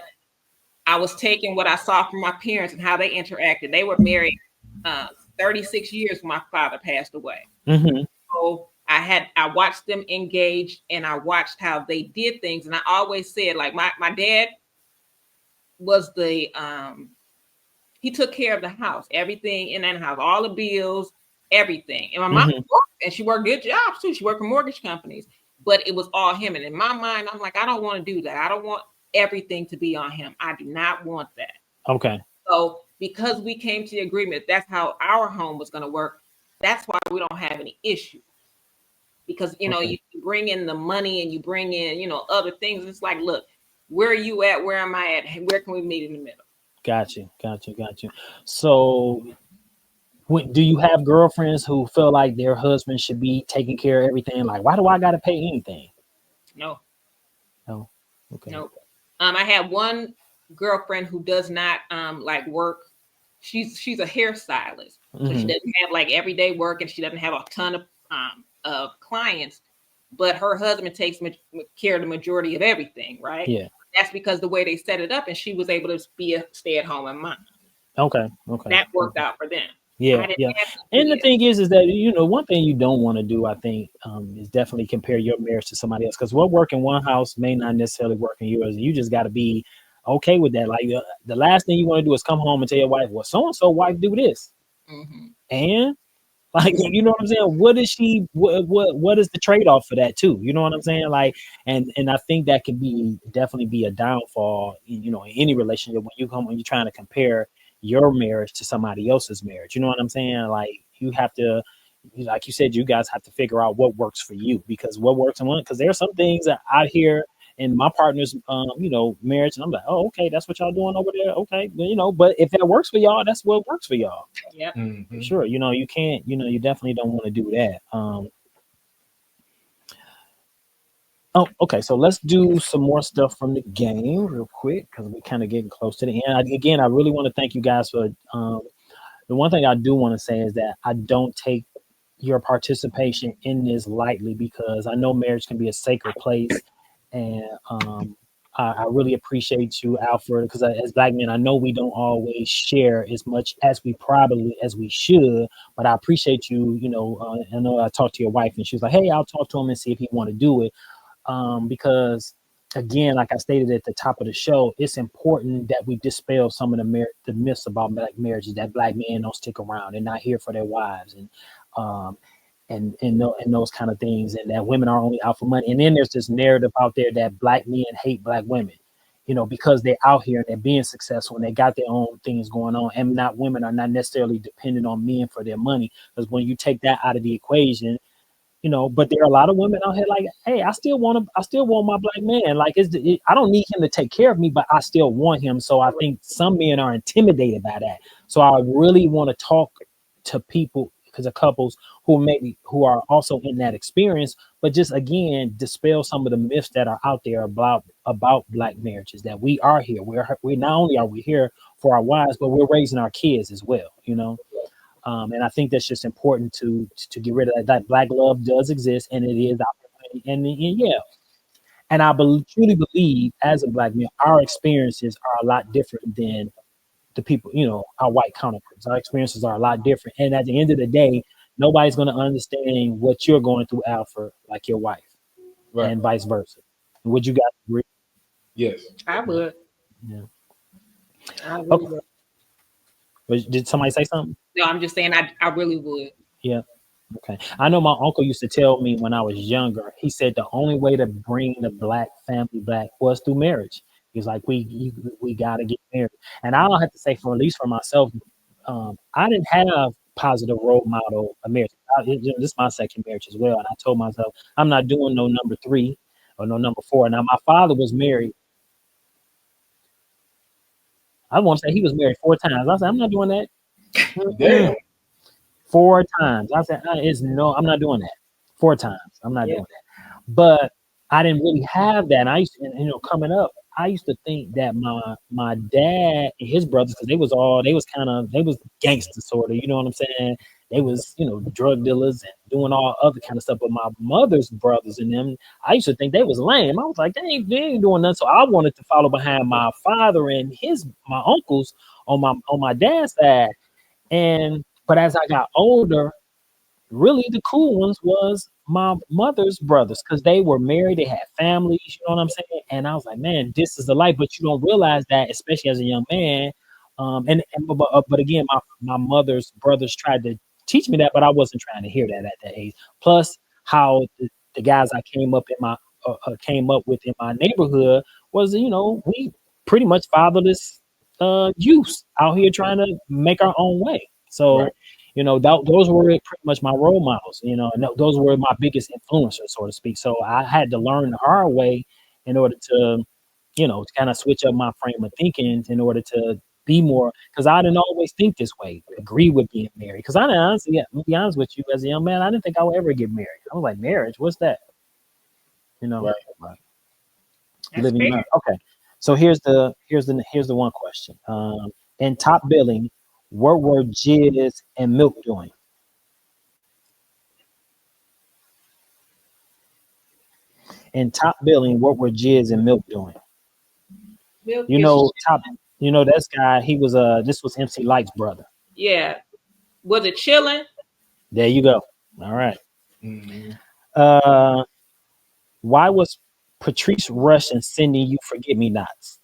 I was taking what I saw from my parents and how they interacted. They were married uh, 36 years when my father passed away. Mm-hmm. So I watched them engage and I watched how they did things. And I always said, like, my dad was he took care of the house, everything in that house, all the bills, everything. And my mom Mm-hmm. worked, and she worked good jobs too. She worked for mortgage companies, but it was all him. And in my mind, I'm like, I don't want to do that. I don't want everything to be on him. I do not want that. Okay. So because we came to the agreement, that's how our home was going to work. That's why we don't have any issue. Because Okay. you bring in the money and you bring in other things. It's like, look, where are you at? Where am I at? Where can we meet in the middle? Got you. Got you. Got you. So, do you have girlfriends who feel like their husband should be taking care of everything? Like, why do I got to pay anything? No, No. Okay. no. I have one girlfriend who does not like work. She's a hairstylist, so she Mm-hmm. doesn't have like everyday work, and she doesn't have a ton of clients. But her husband takes care of the majority of everything, right? Yeah. That's because the way they set it up, and she was able to be a stay-at-home mom. Okay. Okay. That worked Okay. out for them. I Yeah, didn't yeah. have And the kids. thing is that one thing you don't want to do, I think, is definitely compare your marriage to somebody else, because what work in one house may not necessarily work in yours. You just got to be okay with that. Like, the last thing you want to do is come home and tell your wife, "Well, so and so wife do this," Hmm. and like, you know what I'm saying? What is she? What is the trade off for that too? You know what I'm saying? Like, and I think that could be definitely be a downfall, in any relationship when you're trying to compare your marriage to somebody else's marriage. You know what I'm saying? Like, you have to, like you said, you guys have to figure out what works for you, because what works in one, because there are some things that I hear in my partner's, marriage, and I'm like, oh, okay, that's what y'all doing over there. Okay, but if that works for y'all, that's what works for y'all. Yep. For Hmm. sure. You can't, you definitely don't want to do that. Oh, okay. So let's do some more stuff from the game real quick, because we're kind of getting close to the end. Again, I really want to thank you guys for, the one thing I do want to say is that I don't take your participation in this lightly, because I know marriage can be a sacred place. And I really appreciate you, Alfred, because as black men, I know we don't always share as much as we should, but I appreciate you. I know I talked to your wife, and she was like, "Hey, I'll talk to him and see if he want to do it," because again, like I stated at the top of the show, it's important that we dispel some of the myths about black marriages, that black men don't stick around, they're not here for their wives, um, and those kind of things, and that women are only out for money. And then there's this narrative out there that black men hate black women. because they're out here and they're being successful and they got their own things going on, and not women are not necessarily dependent on men for their money. Because when you take that out of the equation, but there are a lot of women out here like, hey, I still want my black man. Like, I don't need him to take care of me, but I still want him. So I think some men are intimidated by that. So I really want to talk to people, because of couples who are also in that experience, but just again dispel some of the myths that are out there about black marriages. That we are here. We not only are we here for our wives, but we're raising our kids as well. And I think that's just important to get rid of that. That black love does exist, and it is out there. And yeah, and I truly believe, as a black man, our experiences are a lot different than the people, our white counterparts. Our experiences are a lot different, and at the end of the day, nobody's going to understand what you're going through, Alfred, like your wife, Right. and vice versa. Would you guys agree? Yes. I would. Yeah. I really Okay. would. Did somebody say something? No, I'm just saying I really would. Yeah. Okay. I know my uncle used to tell me when I was younger, he said the only way to bring the black family back was through marriage. He's like, we got to get married. And I don't have to say, for at least for myself, I didn't have positive role model of marriage. This is my second marriage as well. And I told myself, I'm not doing no number 3 or no number 4. Now, my father was married. I want to say he was married 4 times. I said, I'm not doing that. Damn. 4 times. I said, I'm not doing that. 4 times. I'm not doing that. But I didn't really have that. And I used to, coming up, I used to think that my dad and his brothers, because they was gangsters, sort of, you know what I'm saying? They was, drug dealers and doing all other kind of stuff. But my mother's brothers and them, I used to think they was lame. I was like, they ain't doing nothing. So I wanted to follow behind my father and my uncles on my dad's side. But as I got older, really the cool ones was my mother's brothers, because they were married, they had families, you know what I'm saying? And I was like, man, this is the life. But you don't realize that, especially as a young man. But again, my mother's brothers tried to teach me that, but I wasn't trying to hear that at that age. Plus, how the guys I came up with in my neighborhood was, we pretty much fatherless youth out here trying to make our own way. So, Right. those were pretty much my role models, and those were my biggest influencers, so to speak. So I had to learn the hard way in order to kind of switch up my frame of thinking in order to be more, because I didn't always think this way, agree with being married. Because I didn't honestly, yeah, to be honest with you, as a young man, I didn't think I would ever get married. I was like, marriage, what's that? Right. That's Living. fair. Okay. So here's the one question. In Top Billing, what were Jizz and Milk doing? In Top Billing, what were Jizz and Milk doing? Milk You is know, top. This guy. He was This was MC Light's brother. yeah. Was it chilling? There you go. All right. Mhm. Uh, why was Patrice Rushen sending you forget me nots?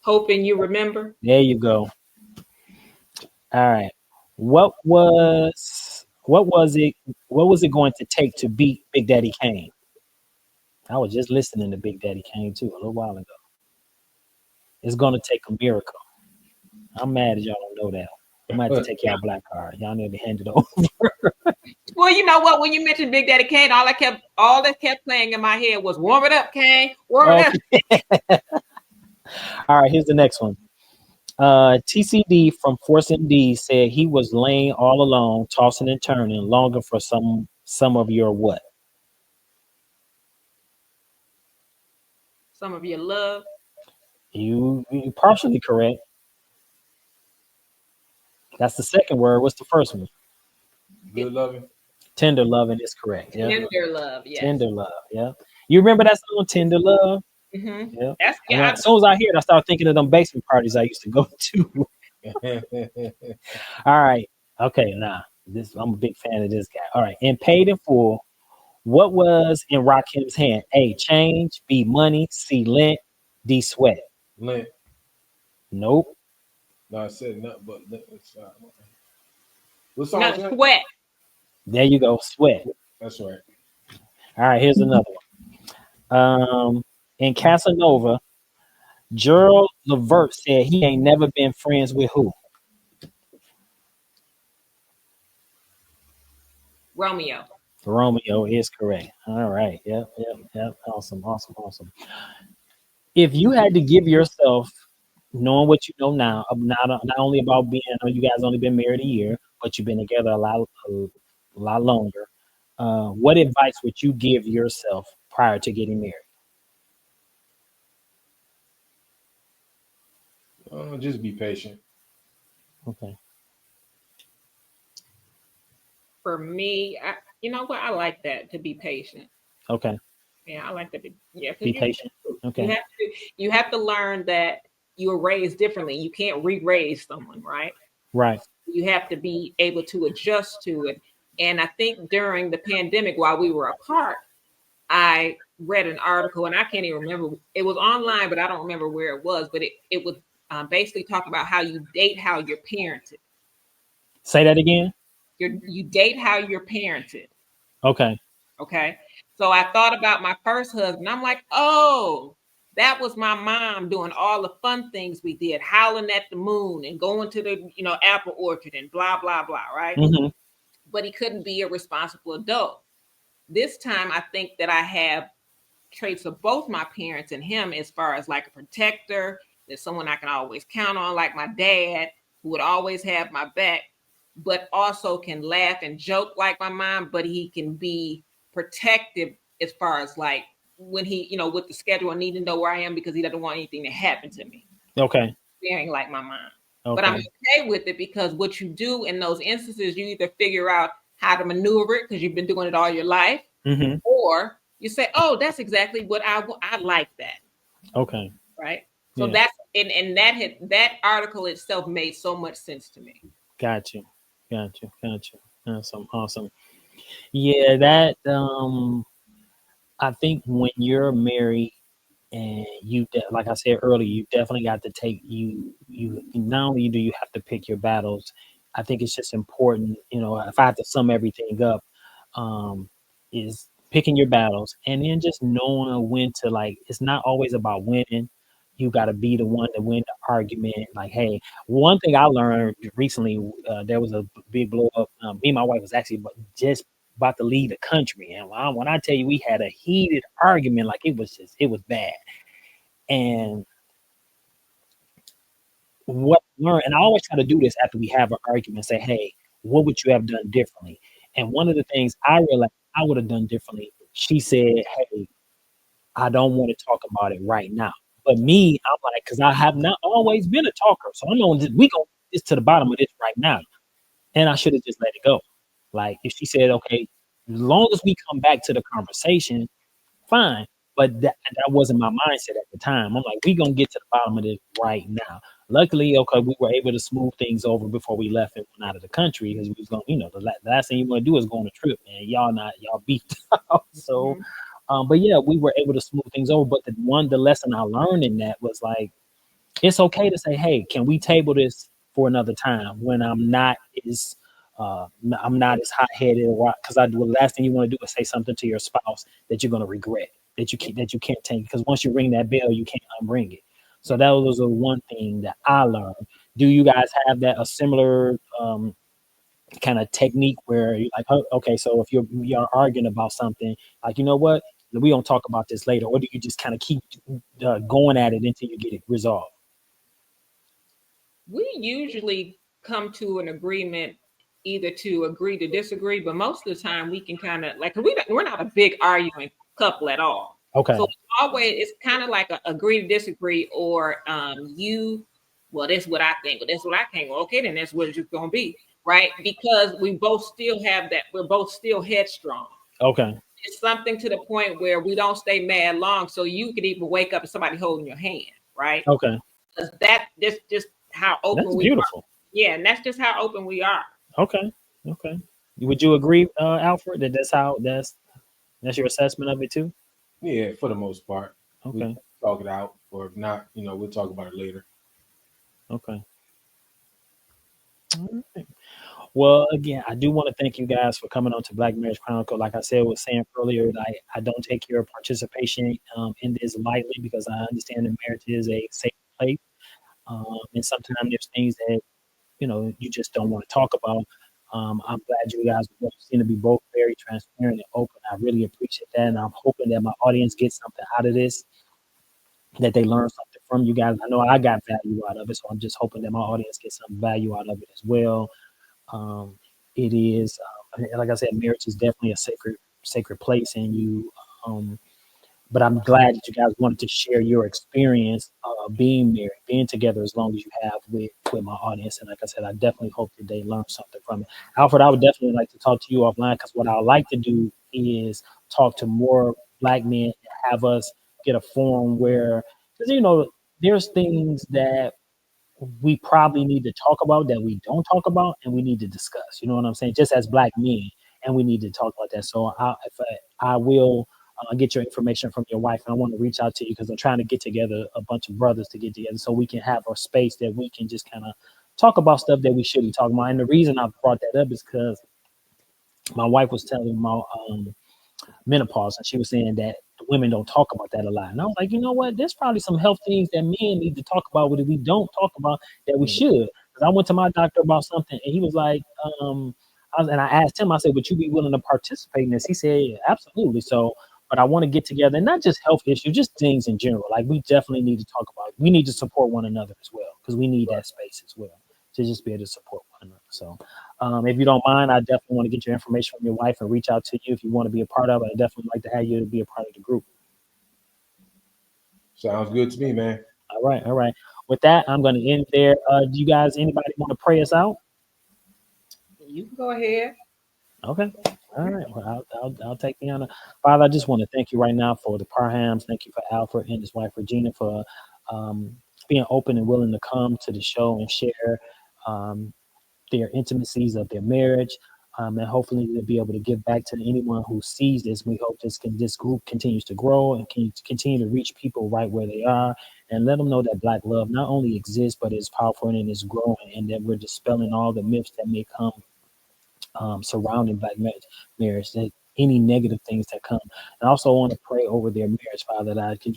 Hoping you remember. There you go. All right. What was it going to take to beat Big Daddy Kane? I was just listening to Big Daddy Kane too a little while ago. It's gonna take a miracle. I'm mad that y'all don't know that. I'm gonna have to take y'all black card. Y'all need to hand it over. Well, you know what? When you mentioned Big Daddy Kane, all that kept playing in my head was "Warm It Up, Kane, Warm It Up." All right, here's the next one. TCD from Force MD said he was laying all alone, tossing and turning, longing for some of your what? Some of your love. You partially correct. That's the second word. What's the first one? Good loving. Tender loving is correct. Yeah. Tender love. Yes. Tender love. Yeah. You remember that song, Tender Love? Mm-hmm. Yeah. That's As soon as I hear it, I start thinking of them basement parties I used to go to. All right. Okay. Nah. I'm a big fan of this guy. All right. In Paid in Full, what was in Rakim's hand? A, change. B, money. C, lint. D, sweat. Lint. Nope. No, I said nothing but lint. What song not is that? sweat. There you go. Sweat. That's right. All right. Here's another one. In Casanova, Gerald Levert said he ain't never been friends with who? Romeo. Romeo is correct. All right. Yep. Yep. Yep. Awesome. Awesome. Awesome. If you had to give yourself, knowing what you know now, not only about being, I know you guys only been married a year, but you've been together a lot longer. What advice would you give yourself prior to getting married? Just be patient. Okay. For me, you know what? I like that, to be patient. Okay. Yeah, I like that. Yeah, because Be patient. you Okay. have to you have to learn that you were raised differently. You can't re-raise someone, right? Right. You have to be able to adjust to it. And I think during the pandemic, while we were apart, I read an article, and I can't even remember. It was online, but I don't remember where it was. But it was basically talking about how you date how you're parented. Say that again. You date how you're parented. Okay. Okay. So I thought about my first husband. I'm like, oh, that was my mom doing all the fun things we did, howling at the moon and going to the, apple orchard and blah, blah, blah. Right. Hmm. But he couldn't be a responsible adult. This time, I think that I have traits of both my parents and him, as far as like a protector, there's someone I can always count on, like my dad, who would always have my back, but also can laugh and joke like my mom, but he can be protective as far as like when he, with the schedule, I need to know where I am because he doesn't want anything to happen to me. Okay. Bearing like my mom. But I'm Okay. okay with it, because what you do in those instances, you either figure out how to maneuver it because you've been doing it all your life, Hmm. or you say, "Oh, that's exactly what I like that." Okay. Right. So Yeah. that's and that article itself made so much sense to me. Got you. Got you. Got you. Awesome. Awesome. Yeah. That. I think when you're married and like I said earlier, you definitely got to take you not only do you have to pick your battles. I think it's just important, if I have to sum everything up, um is picking your battles, and then just knowing when to, like, it's not always about winning. You got to be the one to win the argument. Like, hey, one thing I learned recently, there was a big blow up. Me and my wife was actually just about to leave the country, and when I tell you we had a heated argument, like it was bad. And what I learned, and I always try to do this after we have an argument, say, hey, what would you have done differently? And one of the things I realized I would have done differently, she said, hey, I don't want to talk about it right now. But me, I'm like, because I have not always been a talker. So I'm on this, we go this to the bottom of this right now. And I should have just let it go. Like, if she said, okay, as long as we come back to the conversation, fine. But that wasn't my mindset at the time. I'm like, we gonna get to the bottom of this right now. Luckily, okay, we were able to smooth things over before we left and went out of the country, because we was going, the last thing you want to do is go on a trip, and y'all beefed out. So, Mhm. but yeah, we were able to smooth things over. But the lesson I learned in that was like, it's okay to say, hey, can we table this for another time when as I'm not as hot headed, or because I do the last thing you want to do is say something to your spouse that you're gonna regret, that you can't take, because once you ring that bell, you can't unring it. So that was the one thing that I learned. Do you guys have a similar kind of technique where you're like, oh, okay, so if you're arguing about something, like, you know what, we don't talk about this later, or do you just kind of keep going at it until you get it resolved? We usually come to an agreement, either to agree to disagree, but most of the time we can kind of like, 'cause we're not a big arguing couple at all. So Okay. it's kind of like a agree to disagree, or well, that's what I think, but that's what I think. Well, okay, then that's what it's gonna be, right? Because we're both still headstrong. Okay. It's something to the point where we don't stay mad long. So you could even wake up and somebody holding your hand, right? Okay. Because that this just how open That's we are. beautiful. Yeah, and that's just how open we are. Okay. Okay. Would you agree, Alfred, that that's your assessment of it too? Yeah, for the most part, we Okay. talk it out, or if not, we'll talk about it later. Okay. All right. Well, again, I do want to thank you guys for coming on to Black Marriage Chronicle. Like I said, was saying earlier, I don't take your participation in this lightly because I understand that marriage is a safe place. And sometimes there's things that you just don't want to talk about. I'm glad you guys both seem to be both very transparent and open. I really appreciate that, and I'm hoping that my audience gets something out of this, that they learn something from you guys. I know I got value out of it, so I'm just hoping that my audience gets some value out of it as well. Um, it is, like I said, marriage is definitely a sacred place, and um, but I'm glad that you guys wanted to share your experience being married, being together as long as you have with my audience. And like I said, I definitely hope that they learn something from it. Alfred, I would definitely like to talk to you offline because what I like to do is talk to more black men and have us get a forum where, because there's things that we probably need to talk about that we don't talk about and we need to discuss. You know what I'm saying? Just as black men, and we need to talk about that. So I will get your information from your wife, and I want to reach out to you because I'm trying to get together a bunch of brothers to get together so we can have a space that we can just kind of talk about stuff that we shouldn't talk about. And the reason I brought that up is because my wife was telling my menopause, and she was saying that the women don't talk about that a lot. And I was like, you know what? There's probably some health things that men need to talk about that we don't talk about that we Mm. should. Because I went to my doctor about something, and he was like, and I asked him, I said, would you be willing to participate in this? He said, yeah, absolutely. So, but I want to get together, and not just health issues, just things in general. Like we definitely need to talk about. We need to support one another as well because we need Right. that space as well to just be able to support one another. So, if you don't mind, I definitely want to get your information from your wife and reach out to you if you want to be a part of it. I definitely like to have you to be a part of the group. Sounds good to me, man. All right, all right. With that, I'm going to end there. Do you guys, anybody want to pray us out? You can go ahead. Okay. All right. Well, I'll take the honor. Father, I just want to thank you right now for the Parhams. Thank you for Alfred and his wife Regina for um, being open and willing to come to the show and share um, their intimacies of their marriage. And hopefully they'll be able to give back to anyone who sees this. We hope this group continues to grow and can continue to reach people right where they are, and let them know that black love not only exists but is powerful and is growing, and that we're dispelling all the myths that may come surrounding black marriage, that any negative things that come. And I also want to pray over their marriage, Father, that I can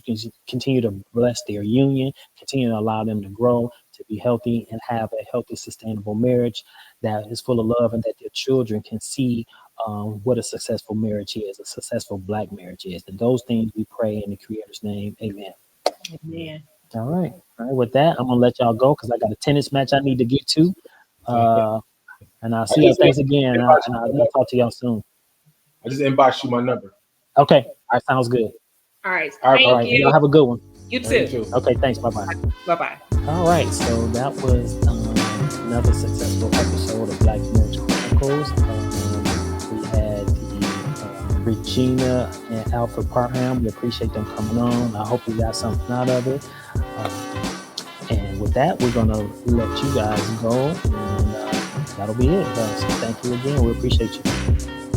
continue to bless their union, continue to allow them to grow, to be healthy, and have a healthy, sustainable marriage that is full of love, and that their children can see what a successful marriage is, a successful black marriage is. And those things we pray in the Creator's name. Amen. Amen. All right. All right. With that, I'm going to let y'all go because I got a tennis match I need to get to. Uh, and I'll I see y'all. just Thanks again. inbox And you I'll talk to y'all soon. I just inbox you my number. Okay. All right. Sounds good. All right. All right, All Thank right. bro. Y'all you. have a good one. You All right, you too. too. Okay. Thanks. Bye bye. Bye bye. All right. So that was another successful episode of Black Marriage Chronicles. We had the Regina and Alfred Parham. We appreciate them coming on. I hope you got something out of it. And with that, we're going to let you guys go. And that'll be it. So thank you again. We appreciate you.